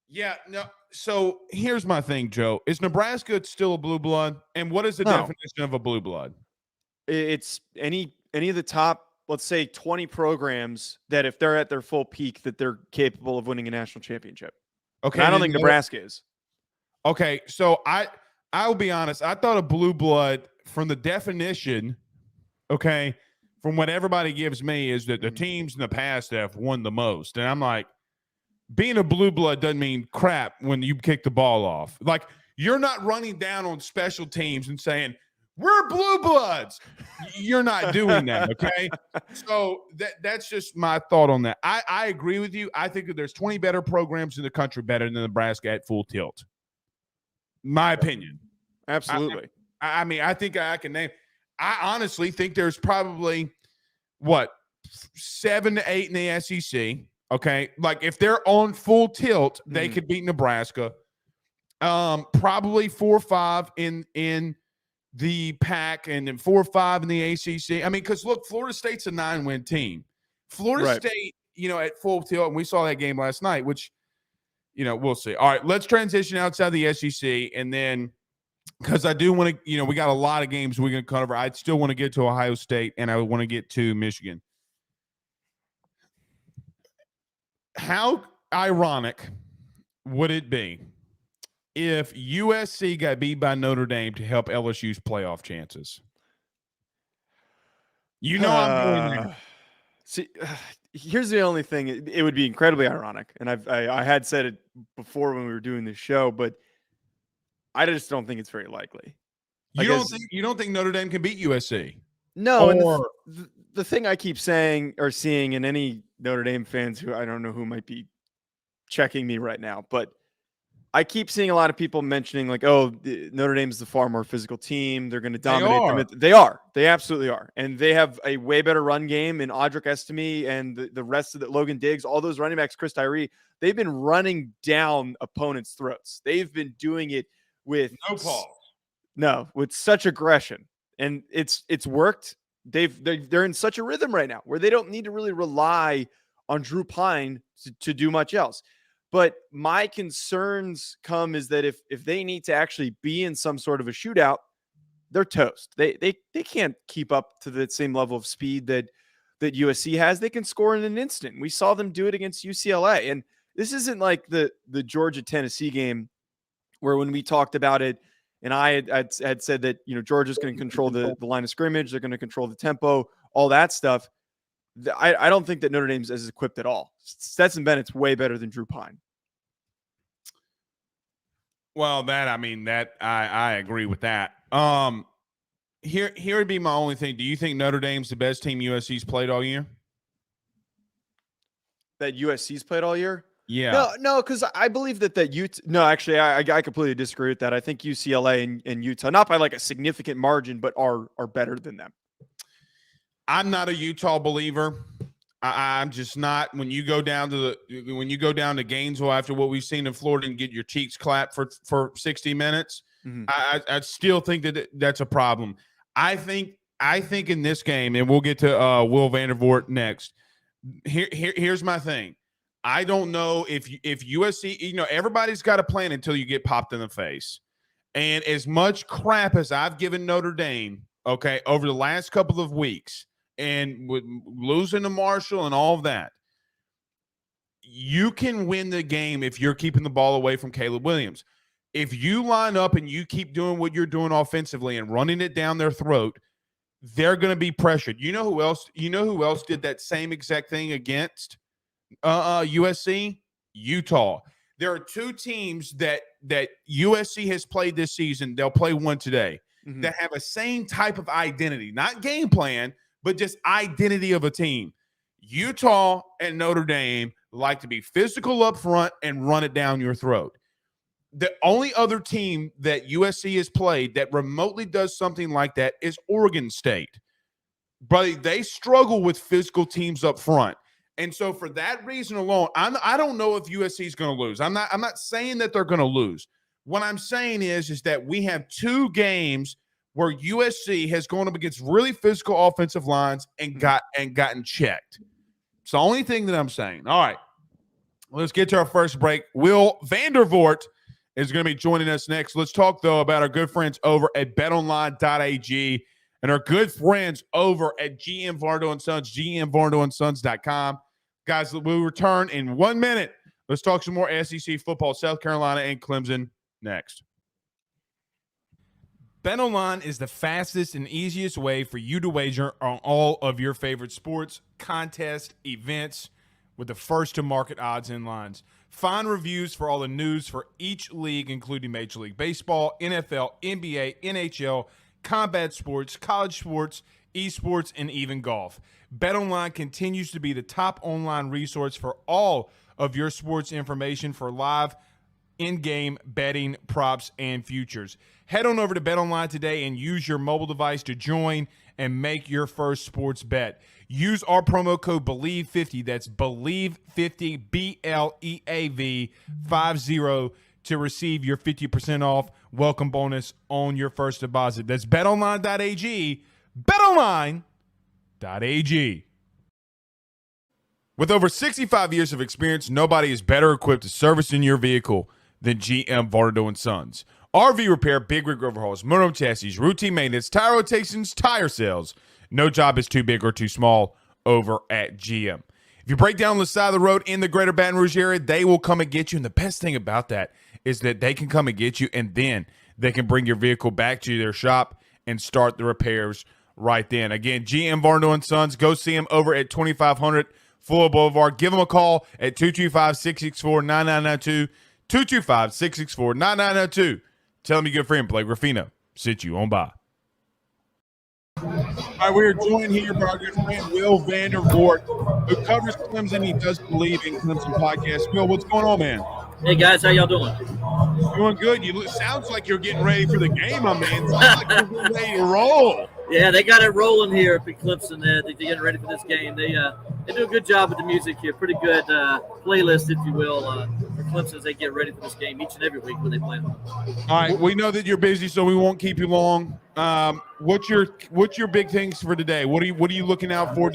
Yeah, no. So here's my thing, Joe. Is Nebraska still a blue blood? And what is the definition of a blue blood? It's any of the top, let's say, 20 programs that if they're at their full peak, that they're capable of winning a national championship. Okay. And I don't think Nebraska is. Okay, so I'll be honest. I thought a blue blood, from the definition, okay, from what everybody gives me, is that the teams in the past have won the most. And I'm like, being a blue blood doesn't mean crap when you kick the ball off. Like, you're not running down on special teams and saying, we're blue bloods. You're not doing that, okay? So that's just my thought on that. I agree with you. I think that there's 20 better programs in the country better than Nebraska at full tilt. My opinion. Absolutely. I mean, I think I can name. I honestly think there's probably, 7 to 8 in the SEC. Okay, like if they're on full tilt, they could beat Nebraska. Probably 4 or 5 in the Pac, and then 4 or 5 in the ACC. I mean, because look, Florida State's a 9-win team. Florida State, at full tilt, and we saw that game last night, which, we'll see. All right, let's transition outside the SEC, and then because I do want to, we got a lot of games we're going to cover. I still want to get to Ohio State, and I want to get to Michigan. How ironic would it be if USC got beat by Notre Dame to help LSU's playoff chances? I'm going there. See, here's the only thing. It would be incredibly ironic, and I had said it before when we were doing this show, but I just don't think it's very likely. You don't think Notre Dame can beat USC? No, and the thing I keep saying or seeing, in any Notre Dame fans who I don't know who might be checking me right now, but I keep seeing a lot of people mentioning like, oh, Notre Dame is the far more physical team. They're going to dominate them. They are. They absolutely are. And they have a way better run game in Audric Estime and the rest of the Logan Diggs, all those running backs, Chris Tyree. They've been running down opponents' throats. They've been doing it with with such aggression. And it's worked. They're in such a rhythm right now where they don't need to really rely on Drew Pine to do much else. But my concerns come is that if they need to actually be in some sort of a shootout, they're toast. They can't keep up to the same level of speed that USC has. They can score in an instant. We saw them do it against UCLA. And this isn't like the Georgia-Tennessee game where when we talked about it, and I had said that, Georgia's going to control the line of scrimmage. They're going to control the tempo, all that stuff. I don't think that Notre Dame's as equipped at all. Stetson Bennett's way better than Drew Pine. Well, I agree with that. Here would be my only thing. Do you think Notre Dame's the best team USC's played all year? That USC's played all year? Yeah. No, because I believe that Utah. No, actually, I completely disagree with that. I think UCLA and Utah, not by like a significant margin, but are better than them. I'm not a Utah believer. I'm just not. When you go down to Gainesville after what we've seen in Florida and get your cheeks clapped for 60 minutes, I still think that's a problem. I think in this game, and we'll get to Will Vandervort next. Here's my thing. I don't know if USC, everybody's got a plan until you get popped in the face. And as much crap as I've given Notre Dame, okay, over the last couple of weeks, and with losing to Marshall and all of that, you can win the game if you're keeping the ball away from Caleb Williams. If you line up and you keep doing what you're doing offensively and running it down their throat, they're going to be pressured. You know who else did that same exact thing against USC? Utah. There are 2 teams that USC has played this season. They'll play one today that have a same type of identity, not game plan, but just identity of a team. Utah and Notre Dame like to be physical up front and run it down your throat. the only other team that USC has played that remotely does something like that is Oregon State. But they struggle with physical teams up front. And so for that reason alone, I don't know if USC is going to lose. I'm not saying that they're going to lose. What I'm saying is that we have 2 games where USC has gone up against really physical offensive lines and gotten checked. It's the only thing that I'm saying. All right, let's get to our first break. Will Vandervort is going to be joining us next. Let's talk, though, about our good friends over at betonline.ag and our good friends over at GM Vardo & Sons, gmvardosons.com. Guys, we'll return in 1 minute. Let's talk some more SEC football, South Carolina and Clemson next. BetOnline is the fastest and easiest way for you to wager on all of your favorite sports, contests, events with the first-to-market odds and lines. Find reviews for all the news for each league, including Major League Baseball, NFL, NBA, NHL, combat sports, college sports, esports, and even golf. BetOnline continues to be the top online resource for all of your sports information for live in-game betting, props, and futures. Head on over to BetOnline today and use your mobile device to join and make your first sports bet. Use our promo code BELIEVE50, that's BELIEVE50, BLEAV 50, to receive your 50% off welcome bonus on your first deposit. That's betonline.ag, betonline.ag. With over 65 years of experience, nobody is better equipped to service in your vehicle than GM Vardo & Sons. RV repair, big rig overhauls, motorhome chassis, routine maintenance, tire rotations, tire sales. No job is too big or too small over at GM. If you break down the side of the road in the greater Baton Rouge area, they will come and get you. And the best thing about that is that they can come and get you, and then they can bring your vehicle back to their shop and start the repairs right then. Again, GM Vardo & Sons. Go see them over at 2500 Fuller Boulevard. Give them a call at 225-664-9992. 225-664-9992. Tell them your good friend Blake Ruffino sent you on by. All right, we are joined here by our good friend Will Vandervort, who covers Clemson. He does believe in Clemson podcast. Will, what's going on, man? Hey guys, how y'all doing? Doing good. Sounds like you're getting ready for the game, my man. Sounds like you're ready to roll. Yeah, they got it rolling here up in Clemson. They're getting ready for this game. They do a good job with the music here. Pretty good playlist, if you will, for Clemson as they get ready for this game each and every week when they play them. All right, we know that you're busy, so we won't keep you long. What's your big things for today? What are you looking out for?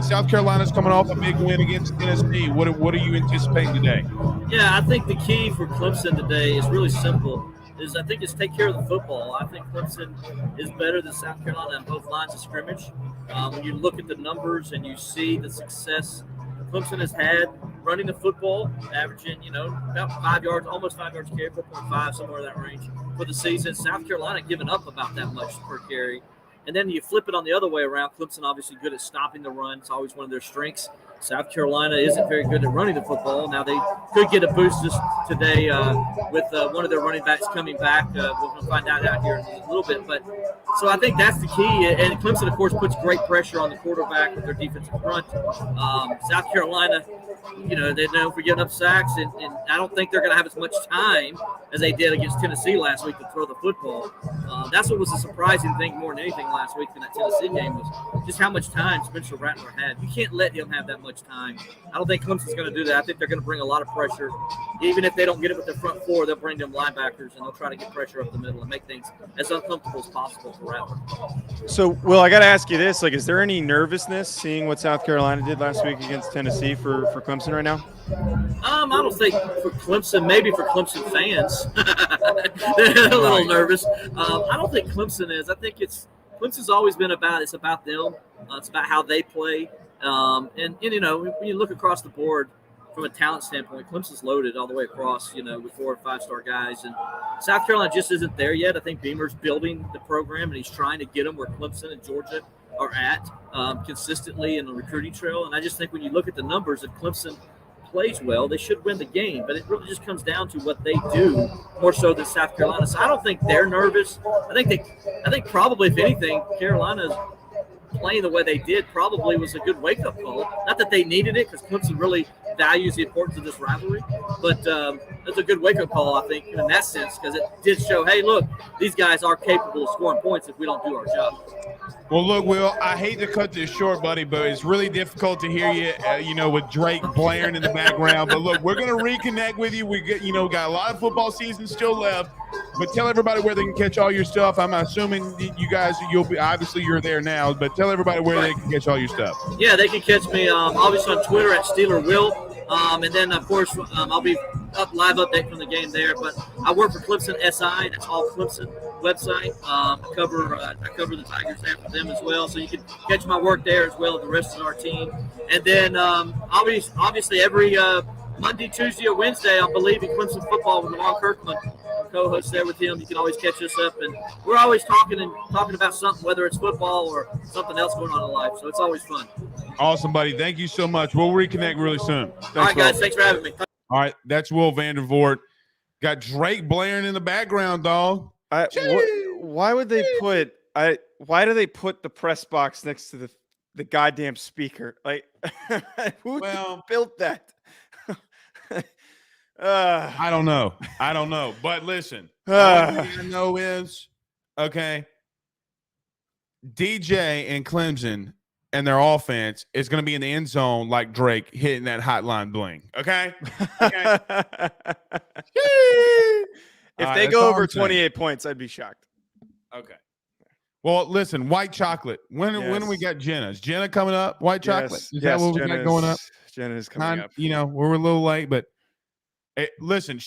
South Carolina's coming off a big win against Tennessee. What are you anticipating today? Yeah, I think the key for Clemson today is really simple. I think it's take care of the football. I think Clemson is better than South Carolina on both lines of scrimmage. When you look at the numbers and you see the success Clemson has had running the football, averaging, about 5 yards, almost 5 yards carry, 4.5, somewhere in that range for the season. South Carolina giving up about that much per carry. And then you flip it on the other way around. Clemson obviously good at stopping the run. It's always one of their strengths. South Carolina isn't very good at running the football. Now they could get a boost today with one of their running backs coming back. We're going to find out here in a little bit. But so I think that's the key. And Clemson, of course, puts great pressure on the quarterback with their defensive front. South Carolina, they're known for giving up sacks, and I don't think they're going to have as much time as they did against Tennessee last week to throw the football. That's what was a surprising thing more than anything last week in that Tennessee game was just how much time Spencer Rattler had. You can't let him have that much time. I don't think Clemson's going to do that. I think they're going to bring a lot of pressure. Even if they don't get it with their front four, they'll bring them linebackers, and they'll try to get pressure up the middle and make things as uncomfortable as possible for Rattler. So, Will, I got to ask you this. Is there any nervousness seeing what South Carolina did last week against Tennessee for Clemson right now? I don't think for Clemson, maybe for Clemson fans, they're a little nervous. I don't think Clemson is. I think Clemson's always been about them. It's about how they play. And when you look across the board from a talent standpoint, Clemson's loaded all the way across, with 4 or 5 star guys. And South Carolina just isn't there yet. I think Beamer's building the program, and he's trying to get them where Clemson and Georgia are at consistently in the recruiting trail. And I just think when you look at the numbers, if Clemson plays well, they should win the game. But it really just comes down to what they do more so than South Carolina. So I don't think they're nervous. I think probably, if anything, Carolina's playing the way they did probably was a good wake-up call. Not that they needed it, because Clemson really values the importance of this rivalry. But it's a good wake-up call, I think, in that sense, because it did show, hey, look, these guys are capable of scoring points if we don't do our job. Well, look, Will, I hate to cut this short, buddy, but it's really difficult to hear you, with Drake blaring in the background. But look, we're going to reconnect with you. We got a lot of football season still left. But tell everybody where they can catch all your stuff. I'm assuming you guys, you're there now, but tell everybody where they can catch all your stuff. Yeah, they can catch me obviously on Twitter at SteelerWill. And then, of course, I'll be up live update from the game there. But I work for Clemson SI. That's all Clemson website. I cover the Tigers there for them as well. So you can catch my work there as well as the rest of our team. And then obviously every Monday, Tuesday, or Wednesday, I believe in Clemson football with DeLeone Kirkland, co-host there with him. You can always catch us up, and we're always talking about something, whether it's football or something else going on in life. So it's always fun. Awesome, buddy. Thank you so much. We'll reconnect really soon. All right, guys. Thanks for having me. All right, that's Will Vandervort. Got Drake blaring in the background, dog. Why would they put? Why do they put the press box next to the goddamn speaker? Like, who built that? I don't know. But listen, all I know is, okay, DJ and Clemson and their offense is going to be in the end zone like Drake hitting that hotline bling. Okay. If they go over 28 points, I'd be shocked. Okay. Well, listen, white chocolate. When we got Jenna? Is Jenna coming up? White chocolate? Is that what we got going up? Jenna is coming up. We're a little late, but listen,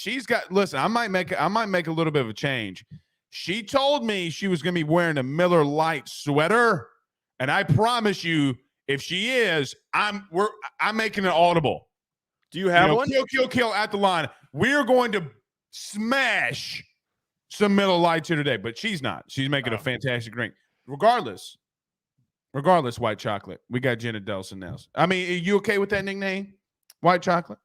I might make a little bit of a change. She told me she was going to be wearing a Miller Lite sweater, and I promise you, if she is, I'm making it audible. Do you have one? Kill at the line. We're going to smash some Miller Lights here today, but she's not. She's making a fantastic drink. Regardless, white chocolate. We got Jenna Delson now. I mean, are you okay with that nickname, white chocolate?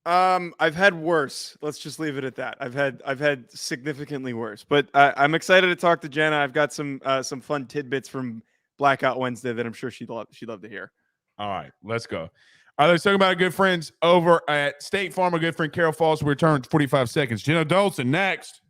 I've had worse. Let's just leave it at that. I've had significantly worse, but I'm excited to talk to Jenna. I've got some fun tidbits from Blackout Wednesday that I'm sure she'd love to hear. All right, let's go. All right, let's talk about our good friends over at State Farm. Our good friend Carol Falls. We return in 45 seconds. Jenna Delson next.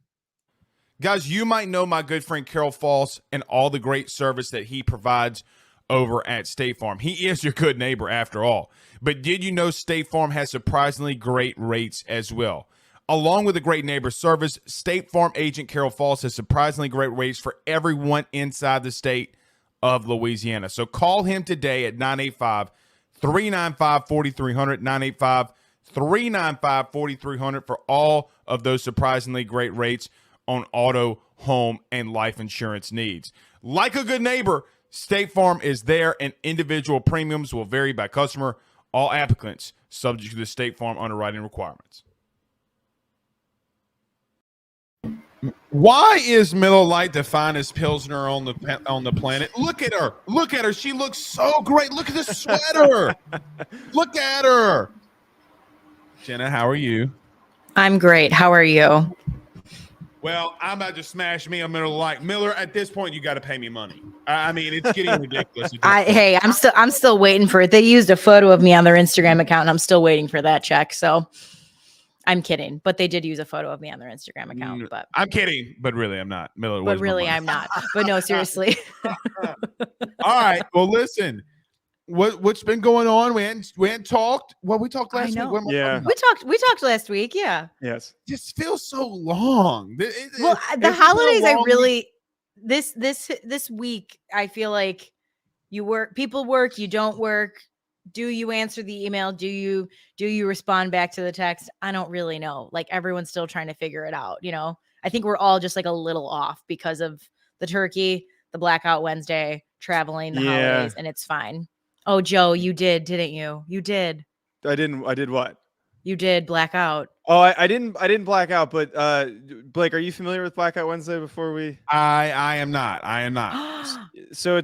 Guys, you might know my good friend Carol Falls and all the great service that he provides over at State Farm. He is your good neighbor after all. But did you know State Farm has surprisingly great rates as well? Along with the great neighbor service, State Farm agent Carol Falls has surprisingly great rates for everyone inside the state of Louisiana. So call him today at 985-395-4300, 985-395-4300 for all of those surprisingly great rates on auto, home, and life insurance needs. Like a good neighbor, State Farm is there, and individual premiums will vary by customer. All applicants subject to the State Farm underwriting requirements. Why is Miller Lite the finest Pilsner on the planet? Look at her. She looks so great. Look at this sweater. Look at her. Jenna, how are you? I'm great. How are you? Well, I'm about to smash me a Miller Lite. Miller, at this point, you got to pay me money. I mean, it's getting ridiculous. I'm still waiting for it. They used a photo of me on their Instagram account, and I'm still waiting for that check. So I'm kidding, but they did use a photo of me on their Instagram account. But I'm kidding, but really, I'm not. Miller, but really, I'm not. But no, seriously. All right. Well, listen. What's been going on? We hadn't talked. Well, we talked last week. Yeah, we talked last week. Yeah. Yes. Just feels so long. The holidays, I really this week I feel like people work, you don't work. Do you answer the email? Do you respond back to the text? I don't really know. Like, everyone's still trying to figure it out. I think we're all just like a little off because of the turkey, the Blackout Wednesday, traveling, the holidays, and it's fine. Oh, Joe, you did, didn't you? You did. I did what? You did blackout. Oh, I didn't black out, but Blake, are you familiar with Blackout Wednesday before we? I am not. So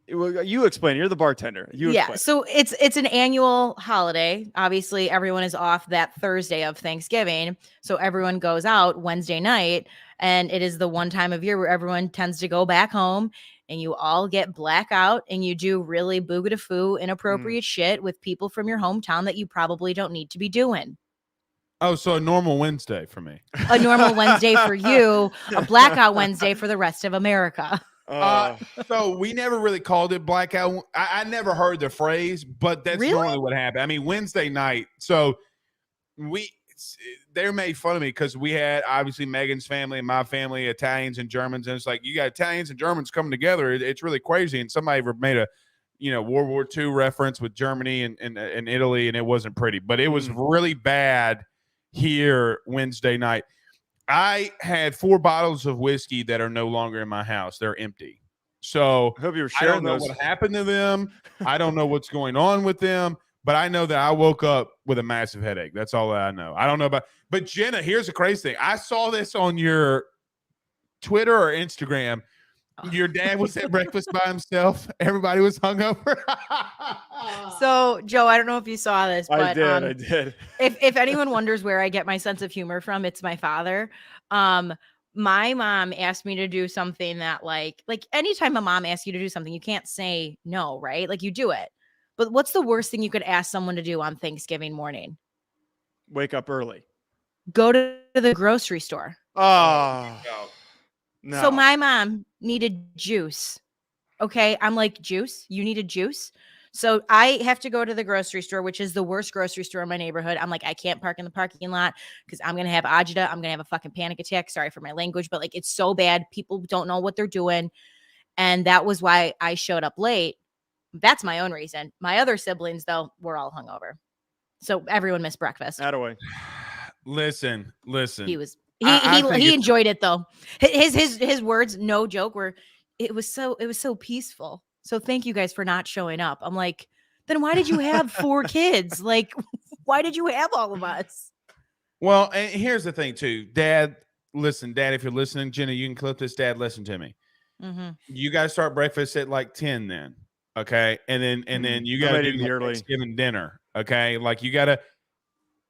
you explain. You're the bartender. Explain. So it's an annual holiday. Obviously, everyone is off that Thursday of Thanksgiving. So everyone goes out Wednesday night, and it is the one time of year where everyone tends to go back home and you all get blackout and you do really boogadafoo inappropriate shit with people from your hometown that you probably don't need to be doing. Oh, so a normal Wednesday for me. A normal Wednesday for you, a blackout Wednesday for the rest of America. So we never really called it blackout. I never heard the phrase, but that's Really? normally what happened. I mean, Wednesday night. So they made fun of me because we had obviously Megan's family and my family, Italians and Germans, and it's like you got Italians and Germans coming together. It's really crazy. And somebody made a World War II reference with Germany and Italy, and it wasn't pretty, but it was really bad here Wednesday night. I had 4 bottles of whiskey that are no longer in my house. They're empty. So I hope you were I sharing don't know those. what happened to them. I don't know what's going on with them, but I know that I woke up with a massive headache. That's all that I know. I don't know about, but Jenna, here's the crazy thing. I saw this on your Twitter or Instagram. Your dad was at breakfast by himself. Everybody was hungover. So, Joe, I don't know if you saw this, but I did. If anyone wonders where I get my sense of humor from, it's my father. My mom asked me to do something that like anytime a mom asks you to do something, you can't say no, right? Like you do it. But what's the worst thing you could ask someone to do on Thanksgiving morning? Wake up early. Go to the grocery store. Oh. No. So my mom needed juice. Okay. I'm like, juice? You needed juice? So I have to go to the grocery store, which is the worst grocery store in my neighborhood. I'm like, I can't park in the parking lot because I'm going to have agita. I'm going to have a fucking panic attack. Sorry for my language, but like, it's so bad. People don't know what they're doing. And that was why I showed up late. That's my own reason. My other siblings, though, were all hungover. So everyone missed breakfast. Attaway. Listen. He enjoyed it though. His words, no joke, were it was so peaceful. So thank you guys for not showing up. I'm like, then why did you have 4 kids? Like, why did you have all of us? Well, and here's the thing too, Dad. Listen, Dad, if you're listening, Jenna, you can clip this. Dad, listen to me. Mm-hmm. You guys start breakfast at like 10 then. Okay. And then you got to do the early Thanksgiving dinner. Okay. Like you got to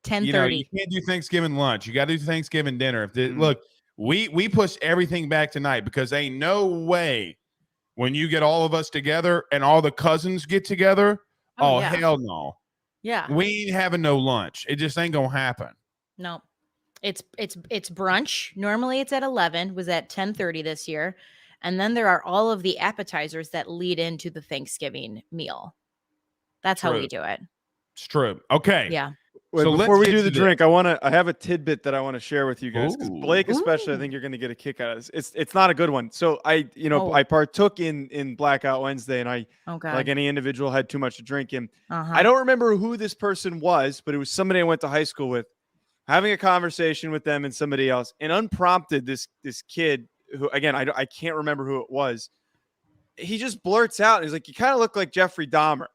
10:30. You can't do Thanksgiving lunch. You got to do Thanksgiving dinner. Look, we push everything back tonight because ain't no way when you get all of us together and all the cousins get together. Oh yeah. Hell no. Yeah. We ain't having no lunch. It just ain't going to happen. No. It's brunch. Normally it's at 11, was at 10:30 this year. And then there are all of the appetizers that lead into the Thanksgiving meal. That's how we do it. It's true. Okay. Yeah. Wait, so before we do the drink, I have a tidbit that I want to share with you guys. Because Blake, especially, I think you're going to get a kick out of this. It's not a good one. So I partook in Blackout Wednesday, and I, like any individual, had too much to drink. And I don't remember who this person was, but it was somebody I went to high school with. Having a conversation with them and somebody else, and unprompted, this kid who, again, I can't remember who it was. He just blurts out, and he's like, "You kind of look like Jeffrey Dahmer."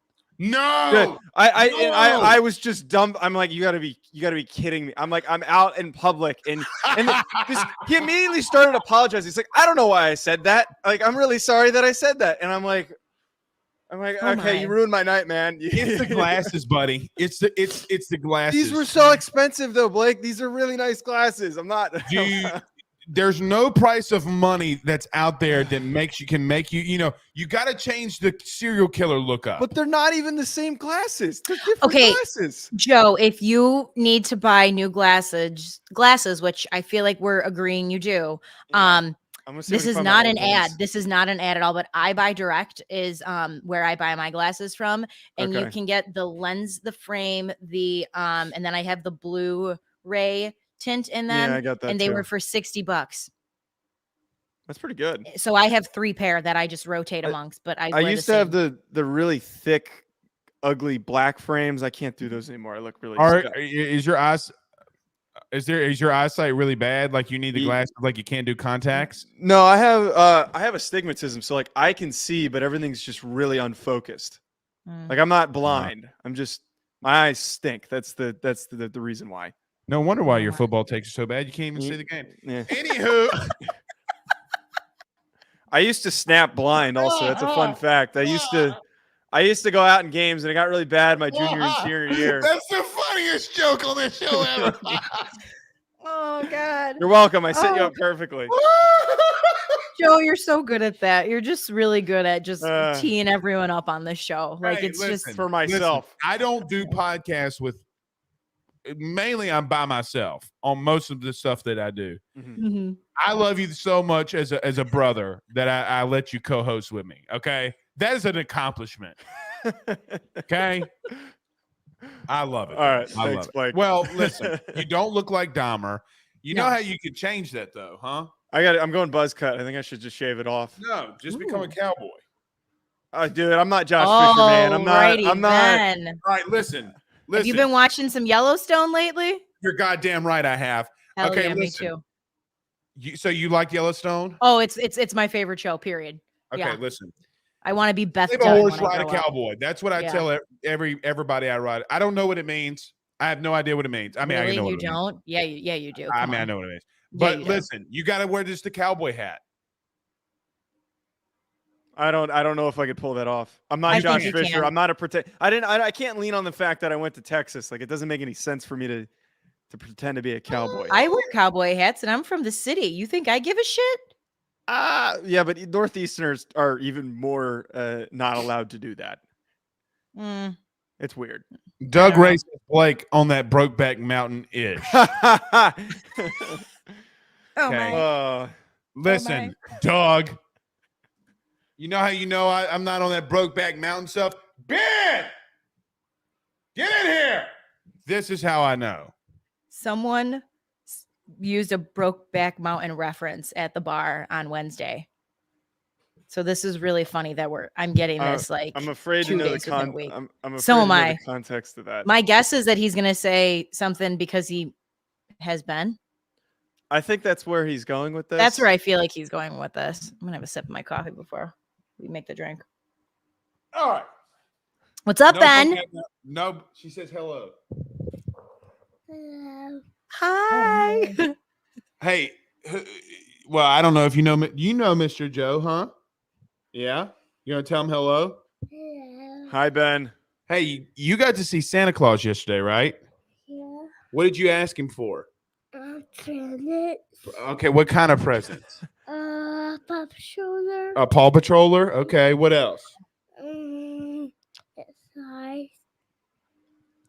No, I was just dumb. I'm like, you gotta be kidding me. I'm like, I'm out in public, and he immediately started apologizing. He's like, I don't know why I said that. Like, I'm really sorry that I said that. And I'm like, okay, you ruined my night, man. It's the glasses, buddy. It's the glasses. These were so expensive, though, Blake. These are really nice glasses. I'm not. There's no price of money that's out there that can make you, you got to change the serial killer look up. But they're not even the same glasses. They're different glasses. Joe, if you need to buy new glasses, which I feel like we're agreeing you do, this is not an ad. This is not an ad at all, but I Buy Direct is where I buy my glasses from. And you can get the lens, the frame, and then I have the Blu-ray tint in them. Yeah, I got that. And they were for $60. That's pretty good. So I have 3 pair that I just rotate amongst, but I used to have the really thick, ugly black frames. I can't do those anymore. I look really is your eyesight really bad? Like you need the glasses, like you can't do contacts? No, I have astigmatism, so like I can see, but everything's just really unfocused. Like I'm not blind. I'm just, my eyes stink. That's the reason why. No wonder why your football takes you so bad. You can't even see the game. Yeah. Anywho, I used to snap blind. Also, that's a fun fact. I used to go out in games, and it got really bad my junior and senior year. That's the funniest joke on this show ever. Oh God! You're welcome. I set you up perfectly. Joe, you're so good at that. You're just really good at just Uh, teeing everyone up on this show. Like Hey, it's listen, just for myself. I don't do podcasts with. Mainly, I'm by myself on most of the stuff that I do. Mhm. I love you so much as a brother that I let you co-host with me. Okay, that is an accomplishment. Okay, I love it. All right, I thanks, love it. Blake. Well, listen, you don't look like Dahmer. You know No. how you could change that though, huh? I'm going buzz cut. I think I should just shave it off. No, just become a Ooh. cowboy. Dude, I'm not Josh Fisher, man. I'm not. Alrighty I'm not. then. All right, listen. Have you been watching some Yellowstone lately? You're goddamn right. I have. Hell Okay, yeah, listen. me too. So you like Yellowstone? Oh, it's my favorite show. Period. Okay, Yeah. listen. I want to be Beth Save a Dunn horse, when I ride a grow up. cowboy. That's what I Yeah. tell everybody I ride. I don't know what it means. I have no idea what it means. I mean, Really? I know what You it means. don't? Yeah, you do. I Come mean, I on. know what it means. Yeah, But you do. listen, you got to wear just the cowboy hat. I don't know if I could pull that off. I'm not I think Josh you Fisher. can. I'm not a pretend. I can't lean on the fact that I went to Texas. Like it doesn't make any sense for me to pretend to be a cowboy. I wear cowboy hats and I'm from the city. You think I give a shit? Yeah, but Northeasterners are even more not allowed to do that. Mm, It's weird. Doug know. races Blake on that Brokeback Mountain ish. Oh Okay. my. Listen, Doug. You know how you know I'm not on that Brokeback Mountain stuff? Ben! Get in here! This is how I know. Someone used a Brokeback Mountain reference at the bar on Wednesday. So this is really funny that I'm getting this like I'm afraid to 2 know the days within a week. I'm afraid So to am know I. the context of that. My guess is that he's going to say something because he has been. I think that's where he's going with this. That's where I feel like he's going with this. I'm going to have a sip of my coffee before we make the drink. All right. What's up, Ben? No, she says hello. Hello. Hi. Hey, well, I don't know if you know Mr. Joe, huh? Yeah? You going to tell him hello? Hello. Hi, Ben. Hey, you got to see Santa Claus yesterday, right? Yeah. What did you ask him for? Planet. Okay, what kind of presents? Pop shoulder. A Paw Patroller? Okay, what else? Size.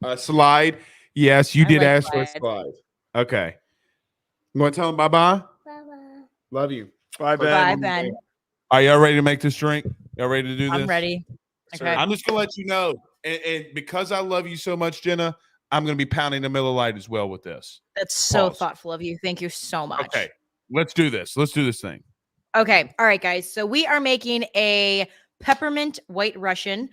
A slide? Yes, you I did like ask for a slides. slide. Okay. You want to tell him bye-bye? Bye-bye. Love you. Bye, Ben. Bye, Ben. Are y'all ready to make this drink? Y'all ready to do this? I'm ready. Sir. Okay. I'm just going to let you know. And because I love you so much, Jenna, I'm going to be pounding the Miller Lite as well with this. That's so Pause. thoughtful of you. Thank you so much. Okay. Let's do this. Let's do this thing. Okay. All right, guys. So we are making a peppermint white Russian.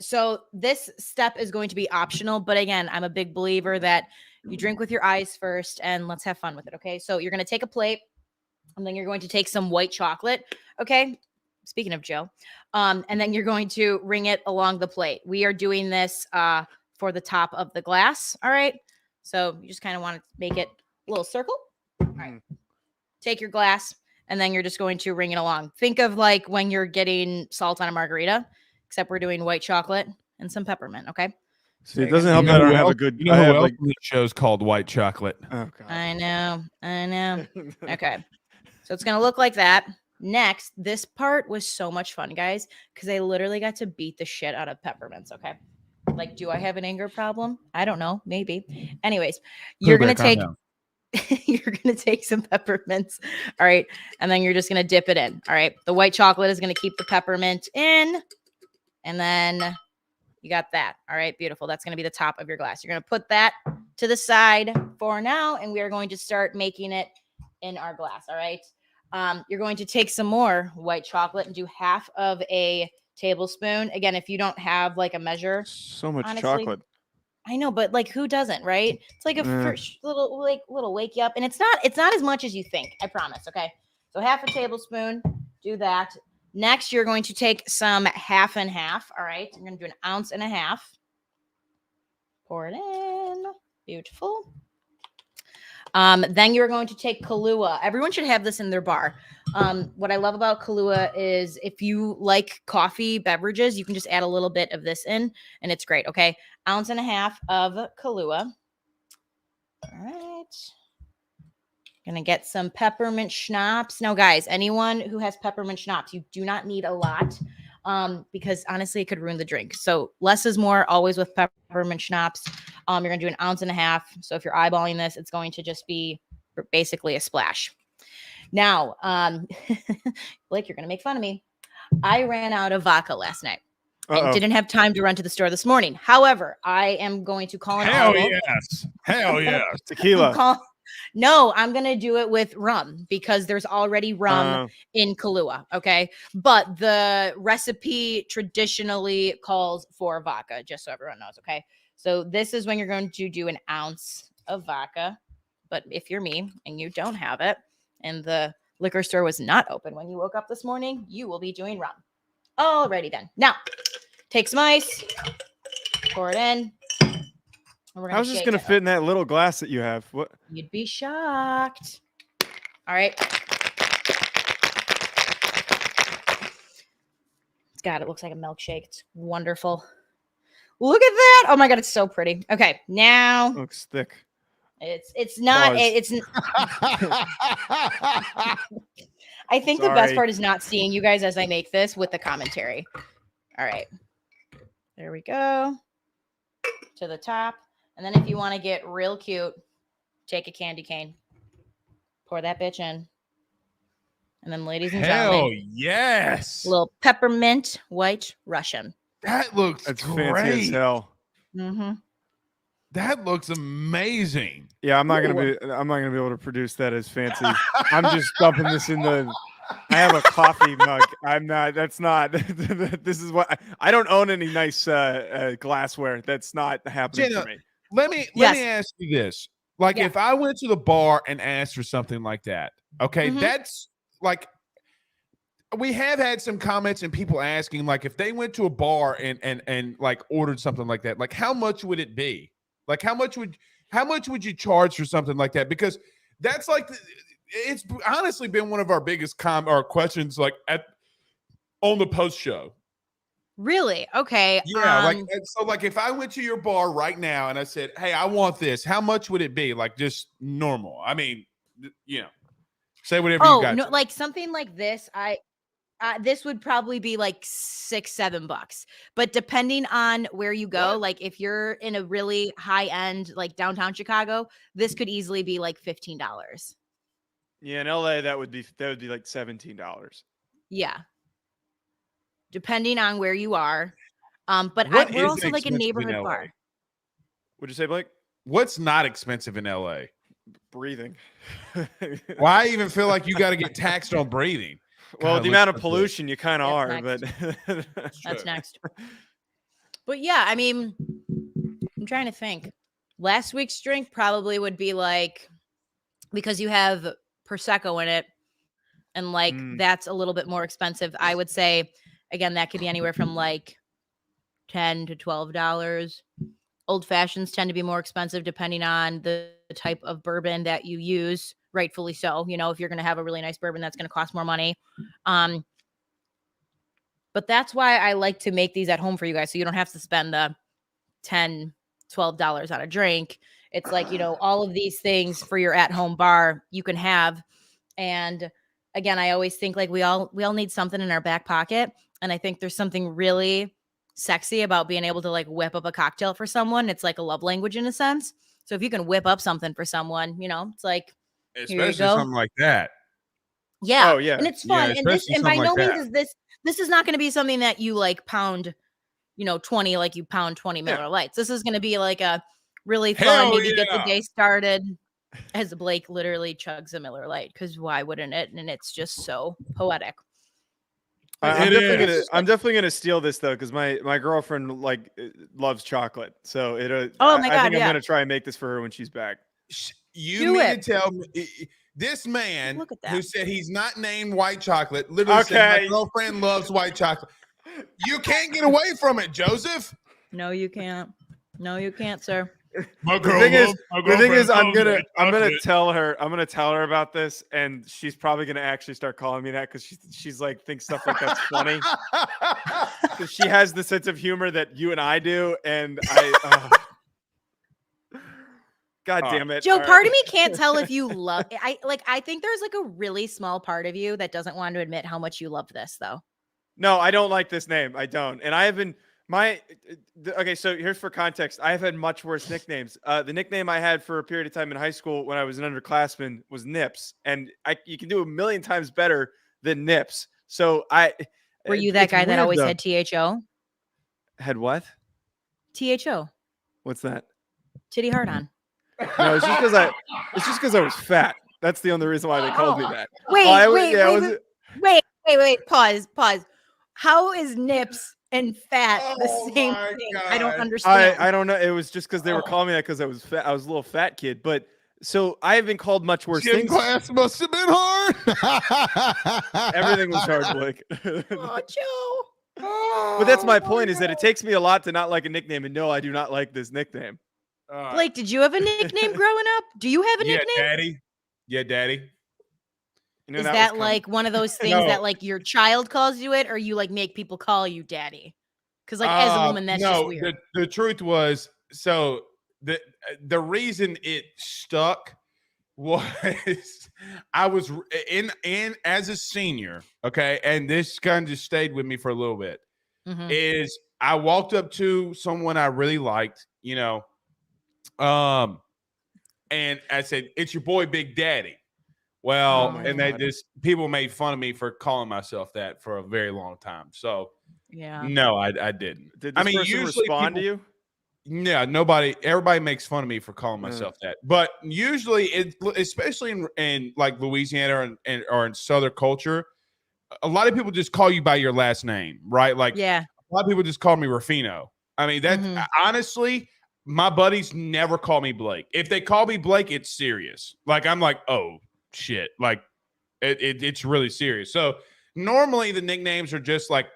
So this step is going to be optional, but again, I'm a big believer that you drink with your eyes first and let's have fun with it. Okay. So you're going to take a plate and then you're going to take some white chocolate. Okay. Speaking of Joe, and then you're going to ring it along the plate. We are doing this for the top of the glass. All right. So you just kind of want to make it a little circle. All right. Take your glass and then you're just going to ring it along. Think of like when you're getting salt on a margarita, except we're doing white chocolate and some peppermint. Okay. See, it doesn't help that I don't have a good. You know I who have else like. in the show's called White Chocolate? Oh God. I know. Okay. So it's going to look like that. Next, this part was so much fun, guys, because I literally got to beat the shit out of peppermints. Okay. Like, do I have an anger problem? I don't know. Maybe. Anyways, you're going to take. You're going to take some peppermints. All right. And then you're just going to dip it in. All right. The white chocolate is going to keep the peppermint in. And then you got that. All right. Beautiful. That's going to be the top of your glass. You're going to put that to the side for now. And we are going to start making it in our glass. All right. You're going to take some more white chocolate and do half of a tablespoon. Again, if you don't have like a measure. So much honestly, chocolate. I know, but like who doesn't, right? It's like a first little wake you up. And it's not as much as you think. I promise. Okay. So half a tablespoon, do that. Next, you're going to take some half and half. All right. I'm going to do 1.5 ounces. Pour it in. Beautiful. Then you're going to take Kahlua. Everyone should have this in their bar. What I love about Kahlua is if you like coffee beverages, you can just add a little bit of this in and it's great. Okay. 1.5 ounces of Kahlua. All right. Gonna get some peppermint schnapps. Now, guys, anyone who has peppermint schnapps, you do not need a lot because honestly, it could ruin the drink. So less is more always with peppermint schnapps. You're gonna do 1.5 ounces. So if you're eyeballing this, it's going to just be basically a splash. Now, Blake, you're gonna make fun of me. I ran out of vodka last night. And didn't have time to run to the store this morning. However, I am going to call an audible. Hell yes. Tequila. No, I'm going to do it with rum because there's already rum in Kahlua. Okay. But the recipe traditionally calls for vodka, just so everyone knows. Okay. So this is when you're going to do 1 ounce of vodka. But if you're me and you don't have it and the liquor store was not open when you woke up this morning, you will be doing rum. Alrighty then. Now, take some ice, pour it in. How's this going to fit in that little glass that you have? What? You'd be shocked. All right. God, it looks like a milkshake. It's wonderful. Look at that. Oh my God, it's so pretty. Okay, now Looks thick. it's not. Pause. It's. I think the best part is not seeing you guys as I make this with the commentary. All right. There we go. To the top. And then if you want to get real cute, take a candy cane. Pour that bitch in. And then, ladies and gentlemen, yes. a little peppermint white Russian. That's fancy as great. hell. Mm-hmm. That looks amazing. Yeah, I'm not gonna be able to produce that as fancy. I'm just dumping this in the. I have a coffee mug. I'm not. That's not. This is what I don't own any nice glassware. That's not happening Jenna, for me. Let me ask you this. Like, if I went to the bar and asked for something like that, okay, that's like, we have had some comments and people asking, like, if they went to a bar and like ordered something like that, like, how much would it be? Like, how much would you charge for something like that? Because that's like, it's honestly been one of our biggest questions, like on the post show. Really? Okay. Yeah. Like if I went to your bar right now and I said, hey, I want this, how much would it be? Like, just normal. I mean, say whatever you got. No, like something like this, this would probably be like $6-7, but depending on where you go, like if you're in a really high end, like downtown Chicago, this could easily be like $15. Yeah, in LA that would be like $17. Yeah, depending on where you are. But we're also like a neighborhood bar. What'd you say, Blake? What's not expensive in LA? Breathing. Well, I even feel like you got to get taxed on breathing. Well, the amount of pollution you kind of are, next. but That's next. But yeah, I mean, I'm trying to think. Last week's drink probably would be like, because you have Prosecco in it, and like that's a little bit more expensive. I would say, again, that could be anywhere from like $10 to $12. Old fashions tend to be more expensive depending on the type of bourbon that you use. Rightfully so. You know, if you're going to have a really nice bourbon, that's going to cost more money. But that's why I like to make these at home for you guys. So you don't have to spend the $10, $12 on a drink. It's like, you know, all of these things for your at-home bar you can have. And again, I always think like we all need something in our back pocket. And I think there's something really sexy about being able to like whip up a cocktail for someone. It's like a love language in a sense. So if you can whip up something for someone, you know, it's like, especially something like that. Yeah. Oh, yeah. And it's fun. Yeah, and by no like means is this is not going to be something that you like pound, 20, like you pound 20 Miller Lights. This is going to be like a really fun, maybe get the day started as Blake literally chugs a Miller Lite. Cause why wouldn't it? And it's just so poetic. I'm definitely gonna steal this though, because my girlfriend loves chocolate. So oh my God, I think I'm gonna try and make this for her when she's back. You mean to tell me this man who said he's not named white chocolate literally said my girlfriend loves white chocolate? You can't get away from it, Joseph. No, you can't. No, you can't, sir. The thing is, I'm gonna tell her about this, and she's probably gonna actually start calling me that because she's like thinks stuff like that's funny. Because she has the sense of humor that you and I do, and God All damn it. Joe, All part right. of me can't tell if you love I think there's like a really small part of you that doesn't want to admit how much you love this though. No, I don't like this name. I don't. And I have been okay, so here's for context. I have had much worse nicknames. The nickname I had for a period of time in high school when I was an underclassman was Nips. And you can do a million times better than Nips. So Were you that it's guy that weird, always though. had THO? Had what? THO. What's that? Titty hard on. No, it's just because I was fat. That's the only reason why they called me that. Wait. Pause. How is nips and fat the same my thing? I don't God. understand. I don't know. It was just because they were calling me that because I was fat. I was a little fat kid. But so I have been called much worse Gym things. class must have been hard. Everything was hard, Blake. Oh, Joe. But that's my point is that it takes me a lot to not like a nickname. And no, I do not like this nickname. Blake, did you have a nickname growing up? Do you have a yeah, nickname? daddy. Yeah, daddy. You know, Is was that kind like one of those things No. that like your child calls you it, or you like make people call you daddy? Because like as a woman, that's just weird. The truth was, so the reason it stuck was I was in as a senior, okay, and this kind of just stayed with me for a little bit. Mhm. Is I walked up to someone I really liked, and I said, "It's your boy, Big Daddy." Well, Oh my and God. people made fun of me for calling myself that for a very long time. So Yeah. no, I didn't. Did I this mean, person usually respond to people- you? Yeah, everybody makes fun of me for calling myself that. But usually, especially in like Louisiana or in Southern culture, a lot of people just call you by your last name, right? Like Yeah. a lot of people just call me Ruffino. I mean, that honestly, my buddies never call me Blake. If they call me Blake, it's serious. Like I'm like, oh shit, like it's really serious. So normally the nicknames are just like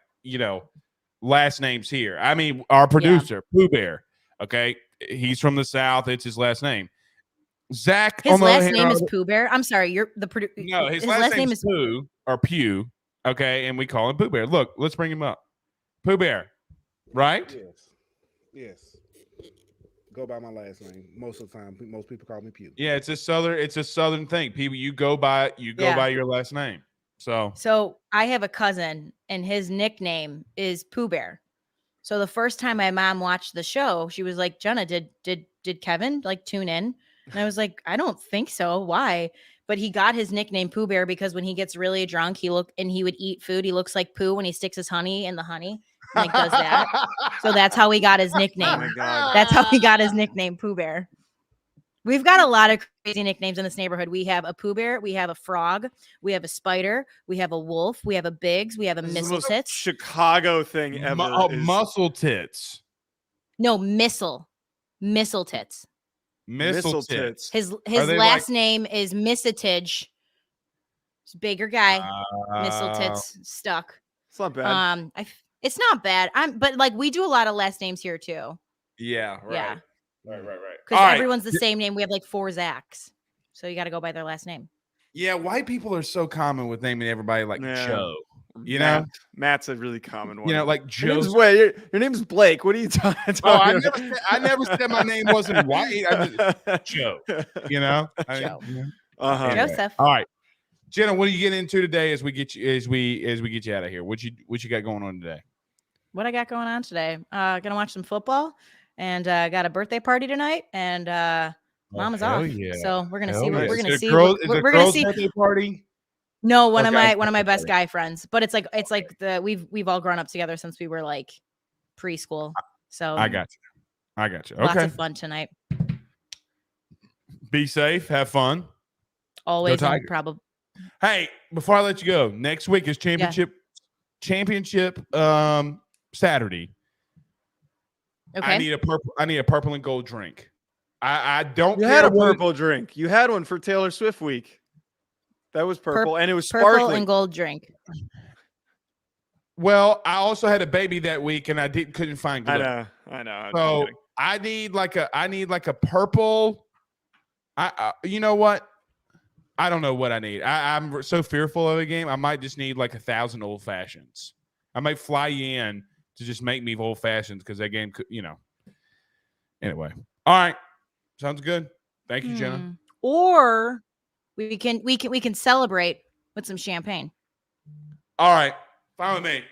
last names here. I mean, our producer Pooh Bear. Okay, he's from the South. It's his last name. Zach. His last name is Pooh Bear. I'm sorry, you're the producer. No, his last name is Pooh or Pew. Okay, and we call him Pooh Bear. Look, let's bring him up. Pooh Bear, right? Yes. Go by my last name. Most of the time, most people call me Pew. Yeah, it's a southern thing. People, you go by your last name. So I have a cousin, and his nickname is Pooh Bear. So the first time my mom watched the show, she was like, "Jenna, did Kevin like tune in?" And I was like, "I don't think so. Why?" But he got his nickname Pooh Bear because when he gets really drunk, he would eat food. He looks like Pooh when he sticks his honey in the honey, and like does that. So that's how he got his nickname. Oh my God. That's how he got his nickname, Pooh Bear. We've got a lot of crazy nicknames in this neighborhood. We have a Pooh Bear, we have a frog, we have a spider, we have a wolf, we have a Biggs, we have a This is the Missile most Tits. Chicago thing ever. muscle tits. No, Missile Tits. Missile tits. His they last name is Missitidge. He's a bigger guy. Missile Tits stuck. It's not bad. It's not bad. But like we do a lot of last names here too. Yeah. Right. Yeah. Right. Because everyone's the same name. We have like 4 Zachs. So you got to go by their last name. Yeah, white people are so common with naming everybody like Yeah. Joe. You know? Matt's a really common one. Like Your Joe. your name's Blake. What are you talking Oh, about? I never said my name wasn't white. Joe. Joe. Uh-huh. Anyway. Joseph. All right. Jenna, what are you getting into today as we get you get you out of here? What you got going on today? What I got going on today? Gonna watch some football, and got a birthday party tonight, and Mama's off. Yeah. So we're gonna Hell see. yeah. We're gonna Is it a see. girl- We're is it a gonna girl's see. birthday party? No, one of Okay. my best guy friends. But it's like we've all grown up together since we were like preschool. So I got you. lots Okay. of fun tonight. Be safe. Have fun. Always Tigers. probably. Hey, before I let you go, next week is championship Saturday. Okay. I need a purple and gold drink. I don't You care had a what- purple drink. You had one for Taylor Swift week. That was purple, and it was Purple sparkling. and gold drink. Well, I also had a baby that week, and I couldn't find glue. I know. I'm So kidding. I need like a purple. You know what? I don't know what I need. I'm so fearful of a game. I might just need like 1,000 old fashions. I might fly you in to just make me old fashions because that game could, Anyway, all right, sounds good. Thank you, Jenna. Or we can celebrate with some champagne. All right, fine with me.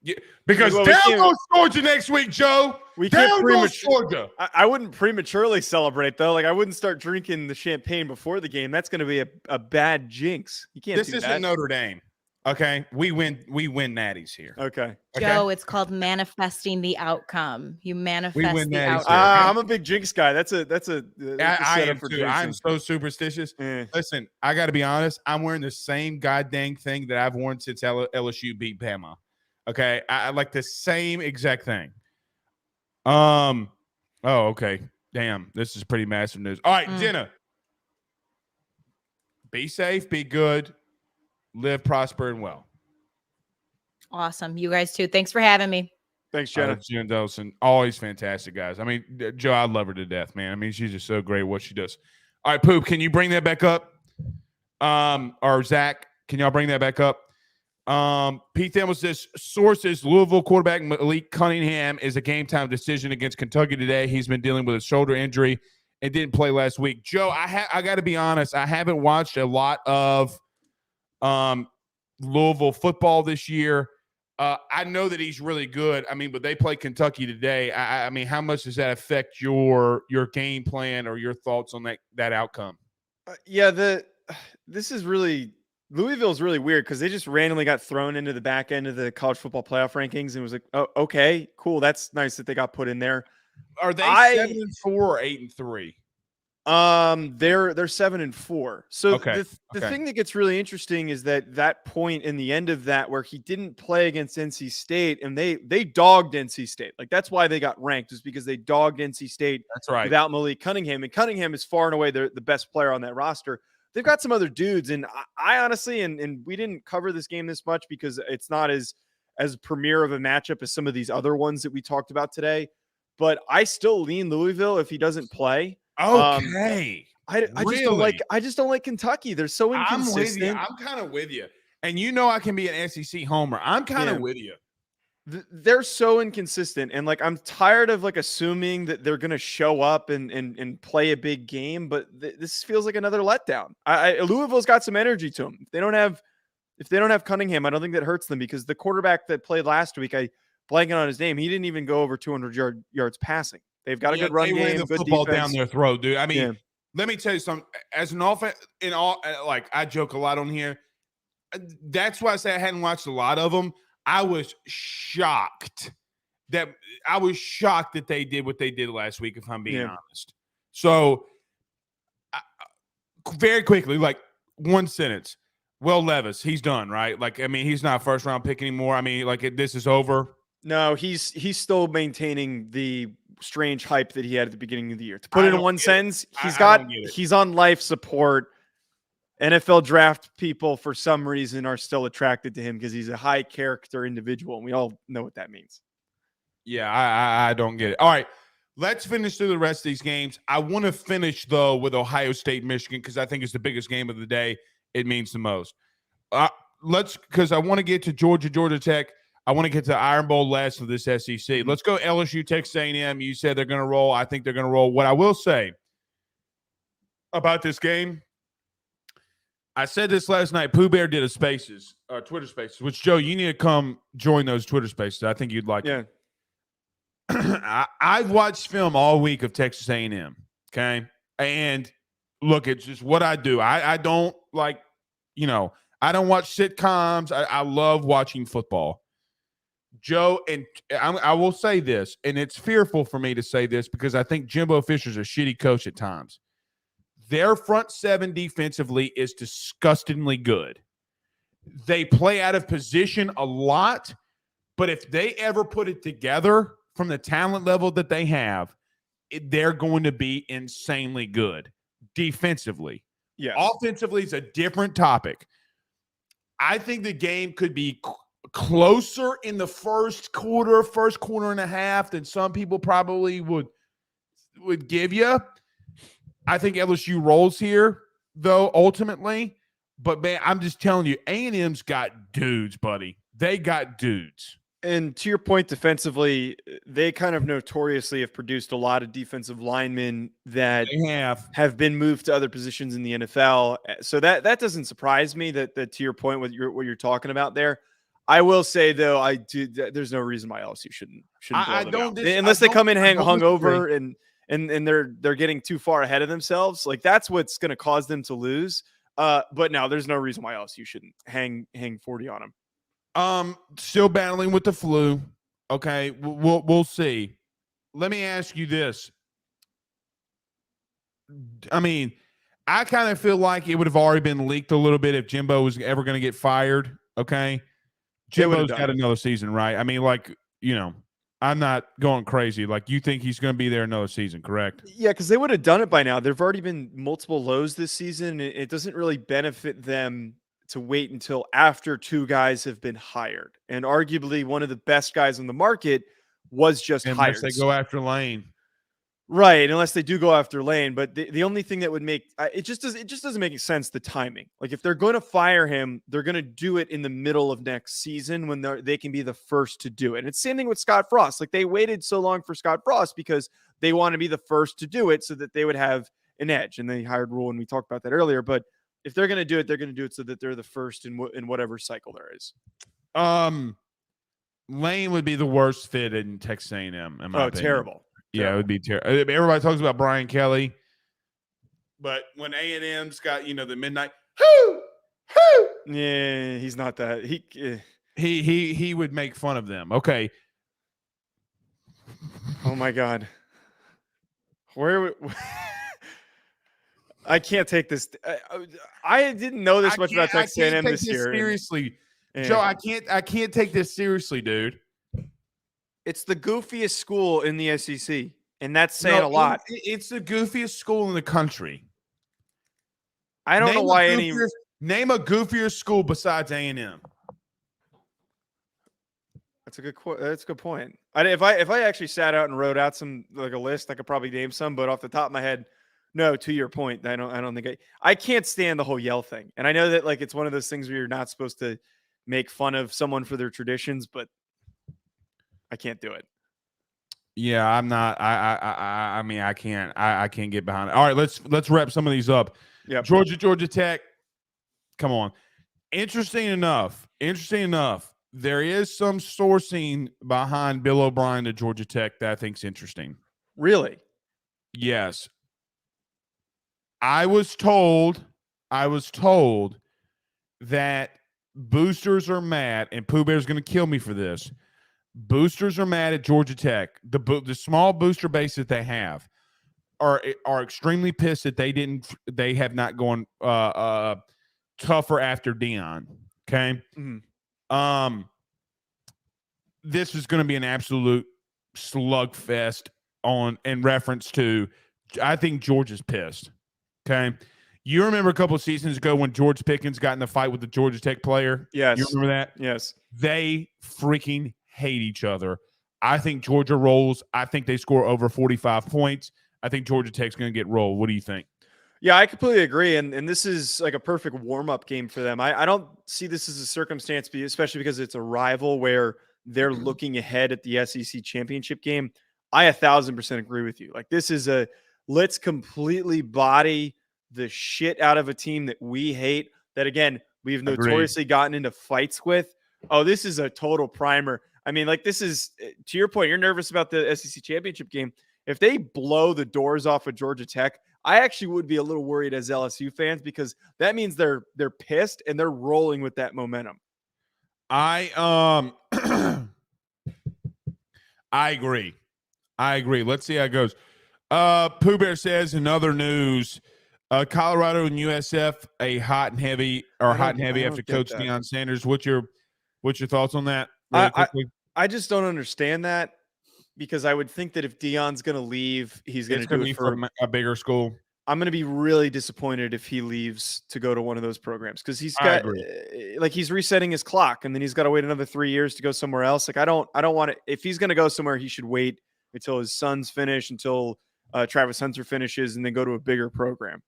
Yeah, because Well, we down can't- goes Georgia next week, Joe. We Down can't goes Georgia. I wouldn't prematurely celebrate though. Like I wouldn't start drinking the champagne before the game. That's going to be a bad jinx. You can't This do isn't that. Notre Dame. Okay, we win natties here. Okay. Joe, it's called manifesting the outcome. You manifest win the that outcome. easy. I'm a big jinx guy. That's a I am setup for too. I'm jinxing. so superstitious. Eh. Listen, I got to be honest. I'm wearing the same goddamn thing that I've worn since LSU beat Bama. Okay, I like the same exact thing. Oh, okay. Damn, this is pretty massive news. All right, Jenna. Be safe, be good, live, prosper, and well. Awesome. You guys too. Thanks for having me. Thanks, Jenna. Jenna Delson, always fantastic, guys. I mean, Joe, I love her to death, man. I mean, she's just so great at what she does. All right, Poop, can you bring that back up? Or Zach, can y'all bring that back up? Pete Thamel says, sources, Louisville quarterback Malik Cunningham is a game-time decision against Kentucky today. He's been dealing with a shoulder injury and didn't play last week. Joe, I got to be honest, I haven't watched a lot of Louisville football this year. I know that he's really good. I mean, but they play Kentucky today. I mean, how much does that affect your game plan or your thoughts on that outcome? This is really Louisville's really weird because they just randomly got thrown into the back end of the college football playoff rankings and was like, oh, okay, cool. That's nice that they got put in there. Are they 7-4 or 8-3? They're 7-4. So Okay. the thing that gets really interesting is that point in the end of that where he didn't play against NC State and they dogged NC State. Like that's why they got ranked, is because they dogged NC State. That's right. Without Malik Cunningham, and Cunningham is far and away the best player on that roster. They've got some other dudes, and I honestly, and we didn't cover this game this much because it's not as premier of a matchup as some of these other ones that we talked about today. But I still lean Louisville if he doesn't play. Okay. I just don't like Kentucky. They're so inconsistent. I'm kind of with you. And you know I can be an SEC homer. I'm kind of with you. They're so inconsistent, and like I'm tired of like assuming that they're gonna show up and play a big game, but this feels like another letdown. Louisville's got some energy to them. If they don't have Cunningham, I don't think that hurts them, because the quarterback that played last week, I blanking on his name, he didn't even go over 200 yards passing. They've got a good run game, the good football defense down their throat, dude. I mean, let me tell you something. As an offense, like I joke a lot on here. That's why I say I hadn't watched a lot of them. I was shocked that they did what they did last week, if I'm being honest. So very quickly, like one sentence, Will Levis, he's done, right? Like, I mean, he's not a first round pick anymore. I mean, like this is over. No, he's still maintaining the strange hype that he had at the beginning of the year. To put it in one sentence, he's on life support. NFL draft people, for some reason, are still attracted to him because he's a high character individual, and we all know what that means. Yeah, I don't get it. All right, let's finish through the rest of these games. I want to finish, though, with Ohio State, Michigan, because I think it's the biggest game of the day. It means the most. Because I want to get to Georgia Tech. I want to get to Iron Bowl last of this SEC. Let's go LSU, Texas A&M. You said they're going to roll. I think they're going to roll. What I will say about this game, I said this last night. Pooh Bear did a Twitter Spaces, which, Joe, you need to come join those Twitter Spaces. I think you'd like it. I've watched film all week of Texas A&M, okay? And, look, it's just what I do. I don't like, I don't watch sitcoms. I love watching football. Joe, and I will say this, and it's fearful for me to say this because I think Jimbo Fisher's a shitty coach at times. Their front seven defensively is disgustingly good. They play out of position a lot, but if they ever put it together from the talent level that they have, they're going to be insanely good defensively. Yeah. Offensively is a different topic. I think the game could be closer in the first quarter and a half than some people probably would give you. I think LSU rolls here, though, ultimately. But, man, I'm just telling you, A&M's got dudes, buddy. They got dudes. And to your point, defensively, they kind of notoriously have produced a lot of defensive linemen that They have been moved to other positions in the NFL. So that doesn't surprise me that to your point with what you're talking about there. I will say though, there's no reason why LSU shouldn't I blow them don't out. dis- Unless I they don't- come in I don't hungover and they're getting too far ahead of themselves. Like that's what's going to cause them to lose. But no, there's no reason why LSU shouldn't hang 40 on them. Still battling with the flu. Okay, we'll see. Let me ask you this. I mean, I kind of feel like it would have already been leaked a little bit if Jimbo was ever going to get fired. Okay, Jimbo's got another season, right? I mean, like, you know, I'm not going crazy. Like, you think he's going to be there another season, correct? Yeah, because they would have done it by now. There've already been multiple lows this season. It doesn't really benefit them to wait until after two guys have been hired. And arguably one of the best guys on the market was just hired. Unless they go after Lane. Right, unless they do go after Lane. But the only thing that would make it just doesn't make sense, the timing. Like if they're going to fire him, they're going to do it in the middle of next season when they can be the first to do it. And it's same thing with Scott Frost. Like they waited so long for Scott Frost because they want to be the first to do it so that they would have an edge. And they hired Rhule, and we talked about that earlier. But if they're going to do it, they're going to do it so that they're the first in whatever cycle there is. Lane would be the worst fit in Texas A&M. In my opinion. Terrible. Yeah, it would be terrible. Everybody talks about Brian Kelly, but when A&M's got the midnight, yeah, he's not that. He would make fun of them. Okay. Oh my God. I can't take this. I didn't know this much about Texas A&M this year. Seriously, Joe, I can't take this seriously, dude. It's the goofiest school in the SEC, and that's saying a lot. It's the goofiest school in the country. I don't know why name a goofier school besides A&M. That's a good point. If I actually sat out and wrote out some like a list, I could probably name some. But off the top of my head, no. To your point, I don't think I can't stand the whole yell thing. And I know that like it's one of those things where you're not supposed to make fun of someone for their traditions, but I can't do it. Yeah, I'm not. I mean, I can't get behind it. All right, let's wrap some of these up. Yeah, Georgia Tech. Come on. Interesting enough, there is some sourcing behind Bill O'Brien to Georgia Tech that I think's interesting. Really? Yes. I was told that boosters are mad, and Pooh Bear's going to kill me for this. Boosters are mad at Georgia Tech. The small booster base that they have are extremely pissed that they have not gone tougher after Deion. Okay. Mm-hmm. This is going to be an absolute slugfest in reference to, I think Georgia's pissed. Okay. You remember a couple of seasons ago when George Pickens got in a fight with the Georgia Tech player? Yes. You remember that? Yes. They freaking hate each other. I think Georgia rolls. I think they score over 45 points. I think Georgia Tech's going to get rolled. What do you think? Yeah, I completely agree. And this is like a perfect warm-up game for them. I don't see this as a circumstance, especially because it's a rival where they're looking ahead at the SEC championship game. I 1,000% agree with you. Like this is let's completely body the shit out of a team that we hate, that again, we've notoriously gotten into fights with. Oh, this is a total primer. I mean, like this is, to your point, you're nervous about the SEC championship game. If they blow the doors off of Georgia Tech, I actually would be a little worried as LSU fans because that means they're pissed and they're rolling with that momentum. I agree. Let's see how it goes. Pooh Bear says in other news, Colorado and USF hot and heavy after Coach Deion Sanders. What's your thoughts on that? Really I just don't understand that because I would think that if Deion's going to leave, he's going to do it for a bigger school. I'm going to be really disappointed if he leaves to go to one of those programs because he's got like he's resetting his clock and then he's got to wait another 3 years to go somewhere else. Like I don't want to. If he's going to go somewhere, he should wait until his sons finish, until Travis Hunter finishes, and then go to a bigger program.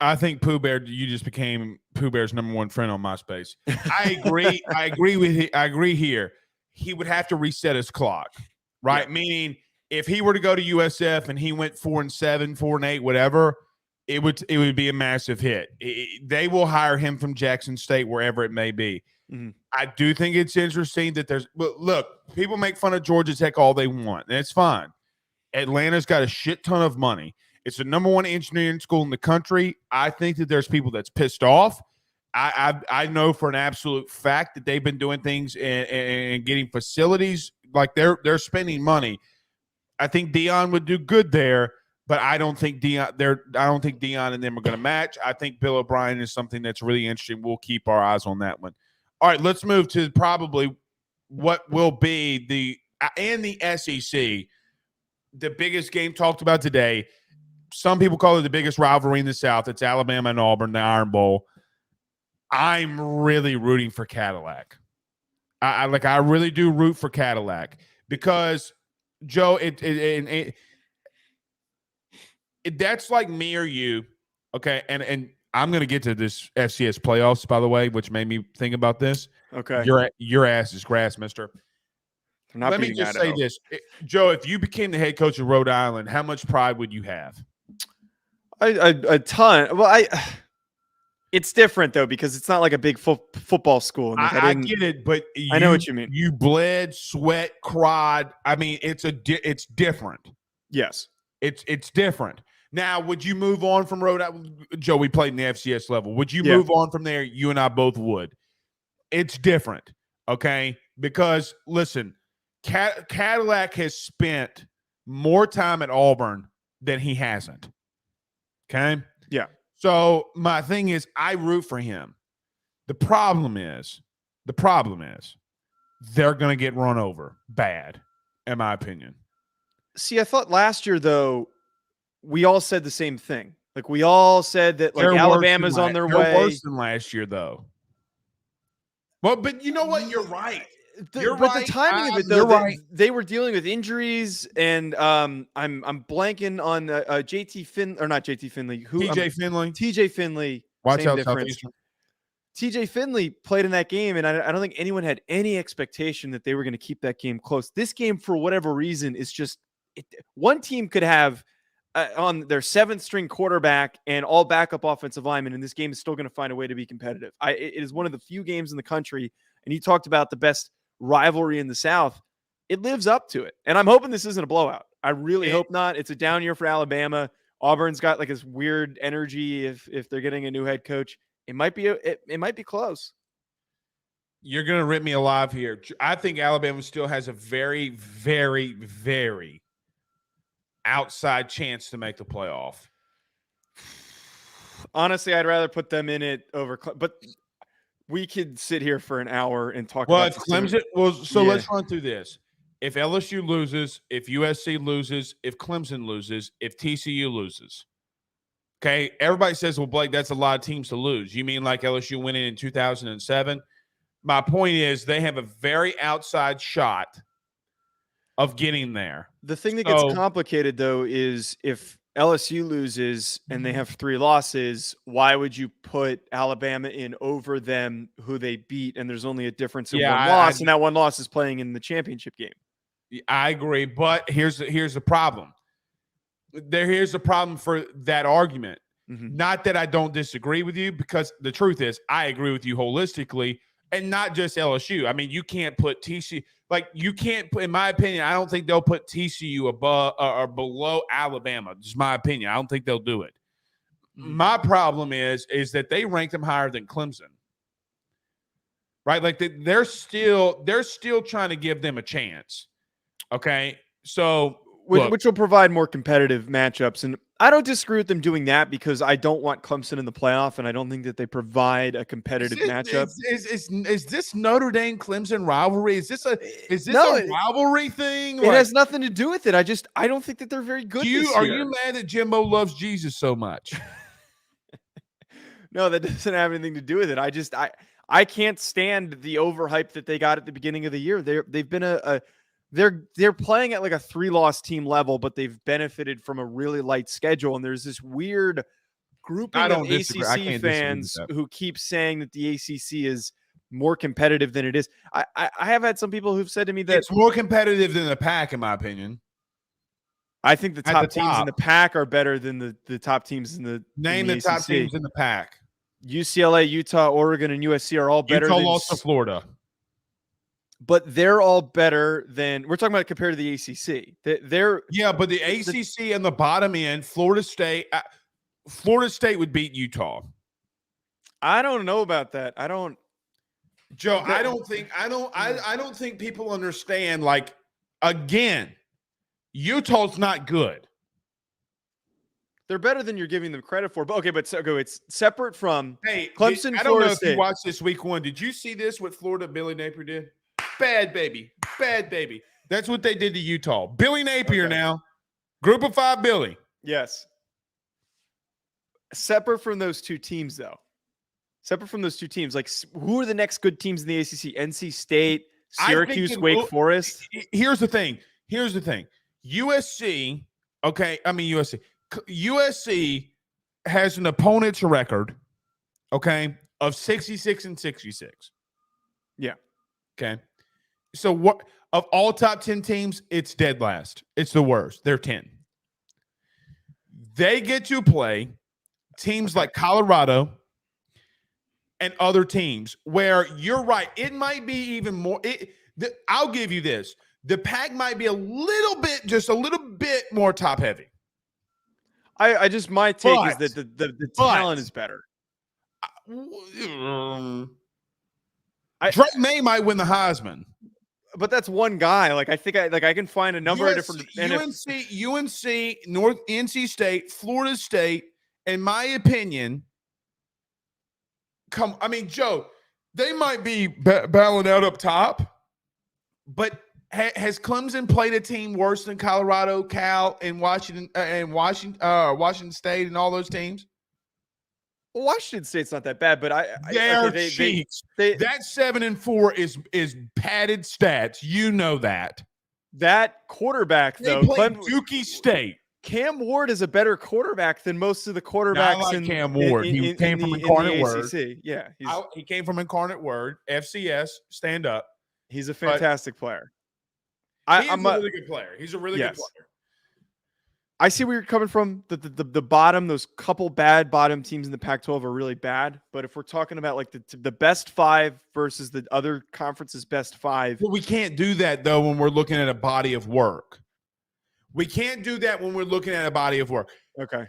I think Pooh Bear, you just became Pooh Bear's #1 friend on MySpace. I agree. I agree here. he would have to reset his clock, right? Yeah. Meaning, if he were to go to USF and he went 4-7, 4-8, whatever, it would be a massive hit. They will hire him from Jackson State, wherever it may be. Mhm. I do think it's interesting that look, people make fun of Georgia Tech all they want, and it's fine. Atlanta's got a shit ton of money. It's the number one engineering school in the country. I think that there's people that's pissed off. I know for an absolute fact that they've been doing things and getting facilities, like they're spending money. I think Deion would do good there, but I don't think Deion and them are going to match. I think Bill O'Brien is something that's really interesting. We'll keep our eyes on that one. All right, let's move to probably what will be the SEC, the biggest game talked about today. Some people call it the biggest rivalry in the South. It's Alabama and Auburn, the Iron Bowl. I'm really rooting for Cadillac. I really do root for Cadillac because, Joe, that's like me or you, okay? And I'm going to get to this FCS playoffs, by the way, which made me think about this. Okay. Your ass is grass, mister. Let me just say this. Joe, if you became the head coach of Rhode Island, how much pride would you have? A ton. Well, it's different, though, because it's not like a big football school. Like, I get it, but I know what you mean. You bled, sweat, cried. I mean, it's different. Yes. It's different. Now, would you move on from Rhode Island? Joe, we played in the FCS level. Would you move on from there? You and I both would. It's different, okay? Because, listen, Cadillac has spent more time at Auburn than he hasn't, okay? Yeah. So my thing is, I root for him. The problem is they're going to get run over bad, in my opinion. See, I thought last year, though, we all said the same thing. Like, we all said that, like, Alabama's on their way. They're worse than last year, though. Well, but you know what? You're right. You're right. The timing of it, though, they were dealing with injuries, and I'm blanking on TJ Finley. TJ Finley. Watch out, difference. Southeastern. TJ Finley played in that game, and I don't think anyone had any expectation that they were going to keep that game close. This game, for whatever reason, is just one team could have on their seventh string quarterback and all backup offensive linemen, and this game is still going to find a way to be competitive. It is one of the few games in the country, and you talked about the best rivalry in the South. It lives up to it, and I'm hoping this isn't a blowout. I really hope not. It's a down year for Alabama. Auburn's got like this weird energy if they're getting a new head coach. It might be close. You're going to rip me alive here. I think Alabama still has a very, very, very outside chance to make the playoff. Honestly, I'd rather put them in it over, but we could sit here for an hour and talk about if Clemson. Let's run through this. If LSU loses, if USC loses, if Clemson loses, if TCU loses. Okay, everybody says, well, Blake, that's a lot of teams to lose. You mean like LSU winning in 2007? My point is they have a very outside shot of getting there. The thing that gets complicated, though, is if LSU loses and they have 3 losses, why would you put Alabama in over them who they beat, and there's only a difference in one loss, and that one loss is playing in the championship game? I agree, but here's the problem. Here's the problem for that argument. Mm-hmm. Not that I don't disagree with you, because the truth is I agree with you holistically, and not just LSU. I mean, you can't put TCU in my opinion, I don't think they'll put TCU above or below Alabama. Just my opinion. I don't think they'll do it. Mm-hmm. My problem is that they rank them higher than Clemson. Right? Like they're still trying to give them a chance. Okay? So which will provide more competitive matchups. And I don't disagree with them doing that, because I don't want Clemson in the playoff, and I don't think that they provide a competitive matchup. Is this Notre Dame Clemson rivalry? Is this a rivalry thing? It has nothing to do with it. I don't think that they're very good. Are you mad that Jimbo loves Jesus so much? No, that doesn't have anything to do with it. I can't stand the overhype that they got at the beginning of the year. They've been they're playing at like a 3-loss team level, but they've benefited from a really light schedule. And there's this weird grouping of ACC fans who keep saying that the ACC is more competitive than it is. I have had some people who've said to me that It's more competitive than the Pac, in my opinion. I think the At top the teams in the top. Pac are better than the top teams in the Name in the top ACC. teams in the Pac. UCLA, Utah, Oregon, and USC are all better Utah than lost to Florida. but they're all better than we're talking about compared to the ACC. They're Yeah, but the ACC and the bottom end, Florida State would beat Utah. I don't know about that. I don't. Joe, I don't think people understand. Like, again, Utah's not good. They're better than you're giving them credit for. But okay, but it's separate from Hey, Clemson, I don't Florida know if State. you watched this week one. Did you see this? What Florida Billy Napier did? Bad baby. That's what they did to Utah. Billy Napier now. Group of 5 Billy. Yes. Separate from those two teams, though. Separate from those two teams, like who are the next good teams in the ACC? NC State, Syracuse, Wake Forest. Here's the thing. USC. Okay, I mean USC. USC has an opponent's record, okay, of 66-66. Yeah. Okay. So what of all top 10 teams, it's dead last. It's the worst. They're 10. They get to play teams like Colorado and other teams where you're right. It might be even more. I'll give you this. The Pac might be just a little bit more top heavy. My take is that the talent is better. Drake May might win the Heisman. But that's one guy. Like I think I can find a number of different UNC, NC State, Florida State, in my opinion. Joe, they might be battling out up top, but has Clemson played a team worse than Colorado, Cal, and Washington State, and all those teams? Well, Washington State's not that bad, but That 7-4 is padded stats. You know that. That quarterback though, Dookie State. Cam Ward is a better quarterback than most of the quarterbacks in Cam Ward. He came from Incarnate Word. Yeah, he came from Incarnate Word. FCS, stand up. He's a fantastic player. He's a really good player. He's a really good player. I see where you're coming from. The bottom, those couple bad bottom teams in the Pac-12 are really bad. But if we're talking about like the best 5 versus the other conference's best 5, well, we can't do that though when we're looking at a body of work. We can't do that when we're looking at a body of work. Okay.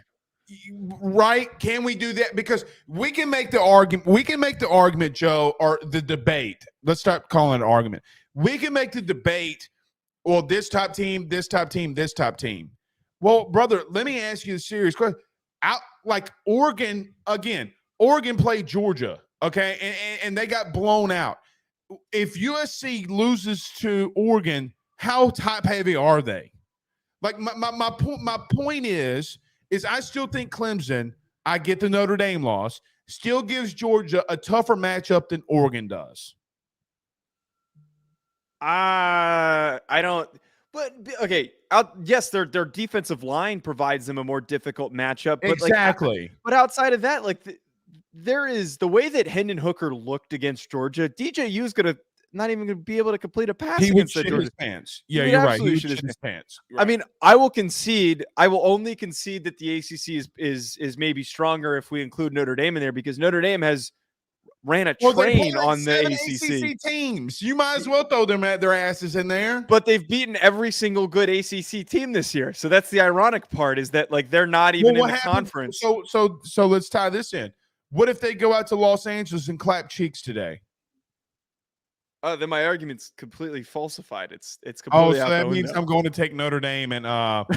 Right? Can we do that? Because we can make the argument. We can make the argument, Joe, or the debate. Let's start calling it an argument. We can make the debate. Well, this top team, this top team, this top team. Well, brother, let me ask you a serious question. Like Oregon, again, Oregon played Georgia, okay, and they got blown out. If USC loses to Oregon, how top heavy are they? Like my point is I still think Clemson, I get the Notre Dame loss, still gives Georgia a tougher matchup than Oregon does. I don't. But okay, yes, their defensive line provides them a more difficult matchup. But exactly. But outside of that, like there is the way that Hendon Hooker looked against Georgia. DJU is gonna not even gonna be able to complete a pass against Georgia. His pants. Yeah, you're right. He would shit his pants. Right. I mean, I will concede. I will only concede that the ACC is maybe stronger if we include Notre Dame in there because Notre Dame has ran a train on the ACC teams. You might as well throw them at their asses in there. But they've beaten every single good ACC team this year. So that's the ironic part is that like they're not even in the conference. So let's tie this in. What if they go out to Los Angeles and clap cheeks today? Then my argument's completely falsified. It's completely so that means I'm going to take Notre Dame and all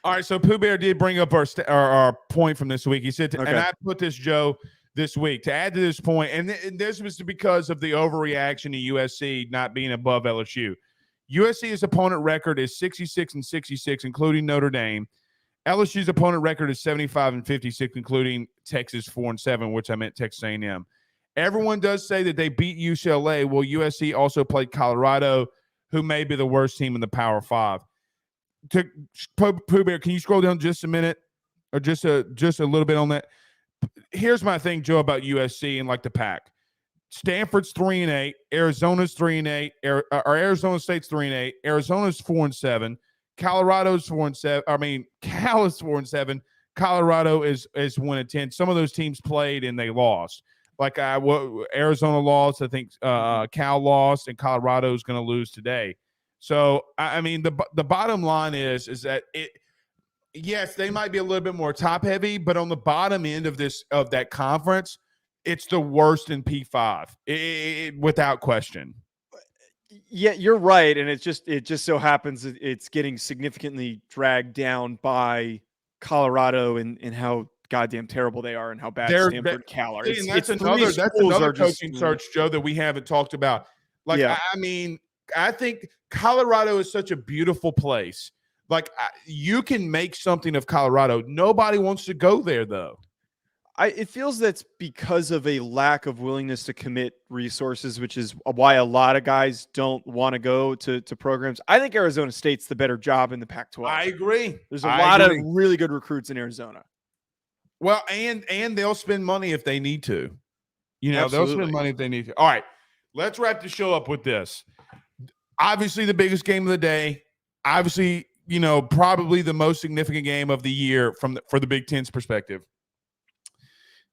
right. So Pooh Bear did bring up our point from this week. He said, and I put this, Joe, this week to add to this point, and this was because of the overreaction to USC not being above LSU. USC's opponent record is 66-66, including Notre Dame. LSU's opponent record is 75-56, including Texas 4-7, which I meant Texas A&M. Everyone does say that they beat UCLA. Well, USC also played Colorado, who may be the worst team in the Power 5. Pooh Bear, can you scroll down just a minute, or just a little bit on that? Here's my thing, Joe, about USC and like the Pac. Stanford's 3-8, Arizona's 3-8, or Arizona State's 3-8, Arizona's 4-7, Colorado's 4-7. I mean, Cal is 4-7. Colorado is 1-10. Some of those teams played and they lost. Like Arizona lost, I think Cal lost, and Colorado is going to lose today. So I mean, the bottom line is that it. Yes, they might be a little bit more top heavy, but on the bottom end of that conference, it's the worst in P5, without question. Yeah, you're right, and it just so happens that it's getting significantly dragged down by Colorado and how goddamn terrible they are and how bad Stanford and Cal are. That's another coaching search, Joe, that we haven't talked about. Like, yeah. I mean, I think Colorado is such a beautiful place. Like, you can make something of Colorado. Nobody wants to go there, though. It feels that's because of a lack of willingness to commit resources, which is why a lot of guys don't want to go to programs. I think Arizona State's the better job in the Pac-12. I agree. There's a lot of really good recruits in Arizona. Well, and they'll spend money if they need to. You know, Absolutely. They'll spend money if they need to. All right, let's wrap the show up with this. Obviously, the biggest game of the day. Obviously, you know, probably the most significant game of the year for the Big Ten's perspective.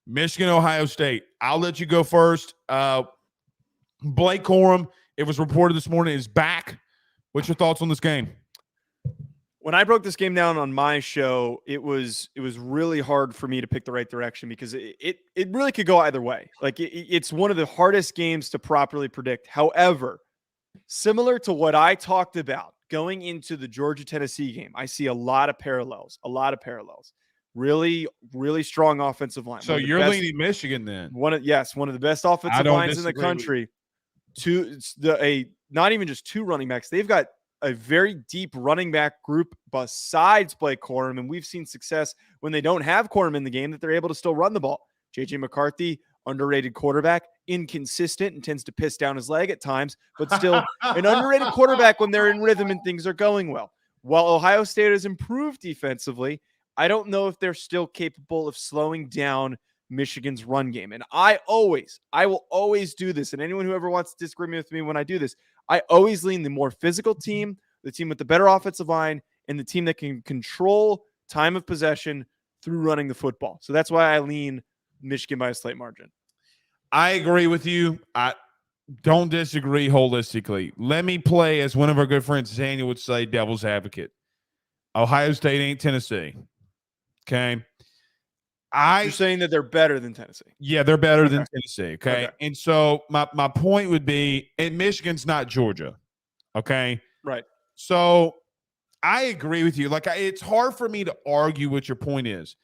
Michigan, Ohio State. I'll let you go first. Blake Corum, it was reported this morning, is back. What's your thoughts on this game? When I broke this game down on my show, it was really hard for me to pick the right direction because it really could go either way. Like it's one of the hardest games to properly predict. However, similar to what I talked about going into the Georgia-Tennessee game, I see a lot of parallels. Really, really strong offensive line. So you're leaning Michigan then? One of the best offensive lines in the country. Not even just two running backs. They've got a very deep running back group besides Blake Corum, and we've seen success when they don't have Corum in the game that they're able to still run the ball. J.J. McCarthy, underrated quarterback, inconsistent and tends to piss down his leg at times, but still an underrated quarterback when they're in rhythm and things are going well. While Ohio State has improved defensively, I don't know if they're still capable of slowing down Michigan's run game. And I will always do this. And anyone who ever wants to disagree with me when I do this, I always lean the more physical team, the team with the better offensive line, and the team that can control time of possession through running the football. So that's why I lean Michigan by a slight margin. I agree with you. I don't disagree holistically. Let me play, as one of our good friends, Daniel would say, devil's advocate. Ohio State ain't Tennessee. Okay. You're saying that they're better than Tennessee. Yeah, they're better than Tennessee. Okay. And so my point would be, and Michigan's not Georgia. Okay. Right. So I agree with you. Like, it's hard for me to argue what your point is.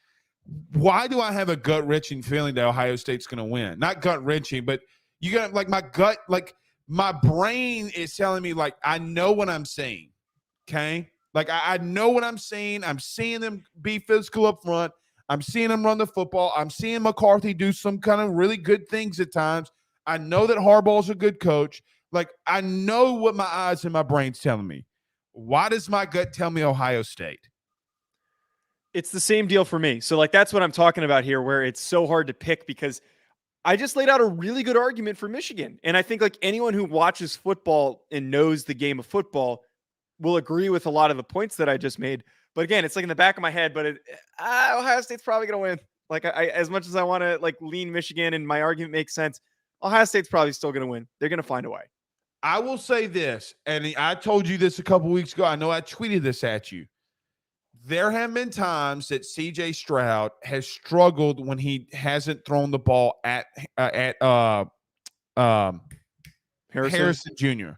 Why do I have a gut-wrenching feeling that Ohio State's going to win? Not gut-wrenching, but you got, like, my gut, like, my brain is telling me, like, I know what I'm saying. Okay. Like, I know what I'm saying. I'm seeing them be physical up front. I'm seeing them run the football. I'm seeing McCarthy do some kind of really good things at times. I know that Harbaugh's a good coach. Like, I know what my eyes and my brain's telling me. Why does my gut tell me Ohio State? It's the same deal for me. So, like, that's what I'm talking about here, where it's so hard to pick because I just laid out a really good argument for Michigan. And I think, like, anyone who watches football and knows the game of football will agree with a lot of the points that I just made. But again, it's like in the back of my head, but Ohio State's probably going to win. Like, I as much as I want to, like, lean Michigan and my argument makes sense, Ohio State's probably still going to win. They're going to find a way. I will say this, and I told you this a couple weeks ago. I know I tweeted this at you. There have been times that C.J. Stroud has struggled when he hasn't thrown the ball at Harrison Jr.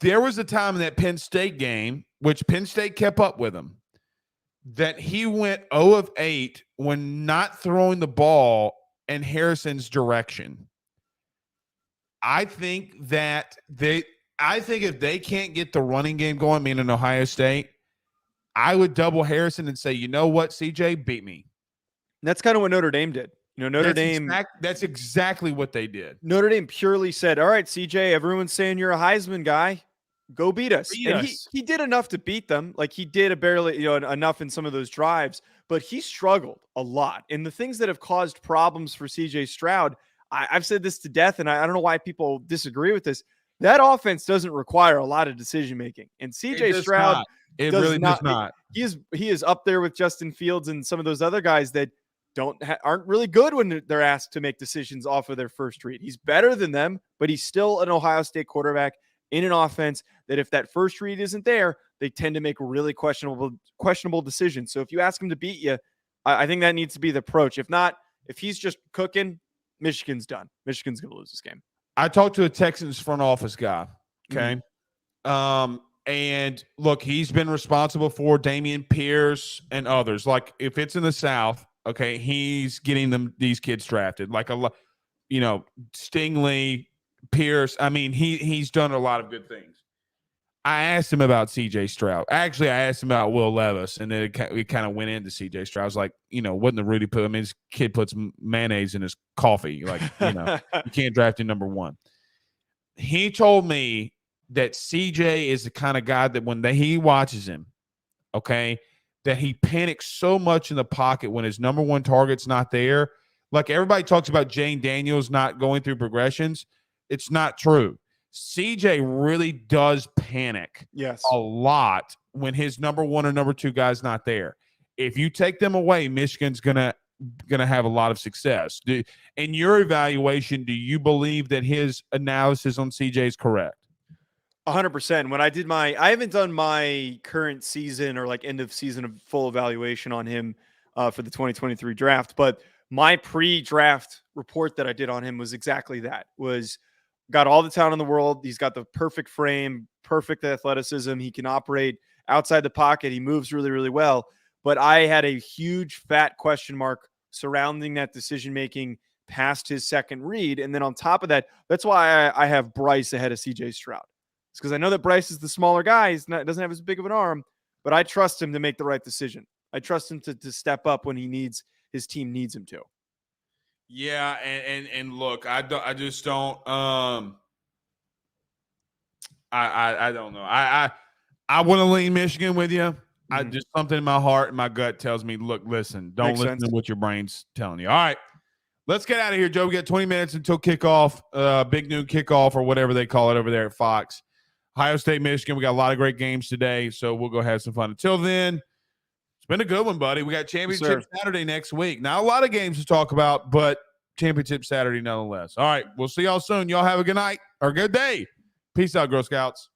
There was a time in that Penn State game, which Penn State kept up with him, that he went 0 of 8 when not throwing the ball in Harrison's direction. I think if they can't get the running game going, meaning Ohio State, I would double Harrison and say, you know what, CJ, beat me. That's kind of what Notre Dame did. You know, that's exactly what they did. Notre Dame purely said, all right, CJ, everyone's saying you're a Heisman guy. Go beat us. He did enough to beat them. Like, he did enough in some of those drives, but he struggled a lot. And the things that have caused problems for CJ Stroud, I've said this to death, and I don't know why people disagree with this. That offense doesn't require a lot of decision making, and CJ Stroud does not. He is up there with Justin Fields and some of those other guys that aren't really good when they're asked to make decisions off of their first read. He's better than them, but he's still an Ohio State quarterback in an offense that if that first read isn't there, they tend to make really questionable decisions. So if you ask him to beat you, I think that needs to be the approach. If not, if he's just cooking, Michigan's done. Michigan's going to lose this game. I talked to a Texans front office guy. Okay. And look, he's been responsible for Dameon Pierce and others. Like if it's in the South, okay, he's getting these kids drafted. Like Stingley, Pierce. I mean, he's done a lot of good things. I asked him about CJ Stroud. Actually, I asked him about Will Levis, and then it kind of went into CJ Stroud. I was like, wasn't the Rudy put? I mean, this kid puts mayonnaise in his coffee. Like, you can't draft him number one. He told me that CJ is the kind of guy that when he watches him, okay, that he panics so much in the pocket when his number one target's not there. Like everybody talks about Jane Daniels not going through progressions. It's not true. CJ really does panic a lot when his number one or number two guy's not there. If you take them away, Michigan's gonna have a lot of success. In your evaluation, do you believe that his analysis on CJ is correct? 100%. When I haven't done my current season or like end of season of full evaluation on him for the 2023 draft, but my pre-draft report that I did on him was exactly that. Got all the talent in the world. He's got the perfect frame, perfect athleticism. He can operate outside the pocket. He moves really, really well. But I had a huge fat question mark surrounding that decision-making past his second read. And then on top of that, that's why I have Bryce ahead of CJ Stroud. It's because I know that Bryce is the smaller guy. Doesn't have as big of an arm, but I trust him to make the right decision. I trust him to step up when his team needs him to. Yeah, and look, I just don't. I don't know. I want to lean Michigan with you. I just something in my heart and my gut tells me, look, listen, don't listen to what your brain's telling you. All right, let's get out of here, Joe. We got 20 minutes until kickoff, big noon kickoff or whatever they call it over there at Fox. Ohio State, Michigan. We got a lot of great games today, so we'll go have some fun. Until then. Been a good one, buddy. We got Championship Saturday next week. Not a lot of games to talk about, but Championship Saturday nonetheless. All right, we'll see y'all soon. Y'all have a good night or good day. Peace out, Girl Scouts.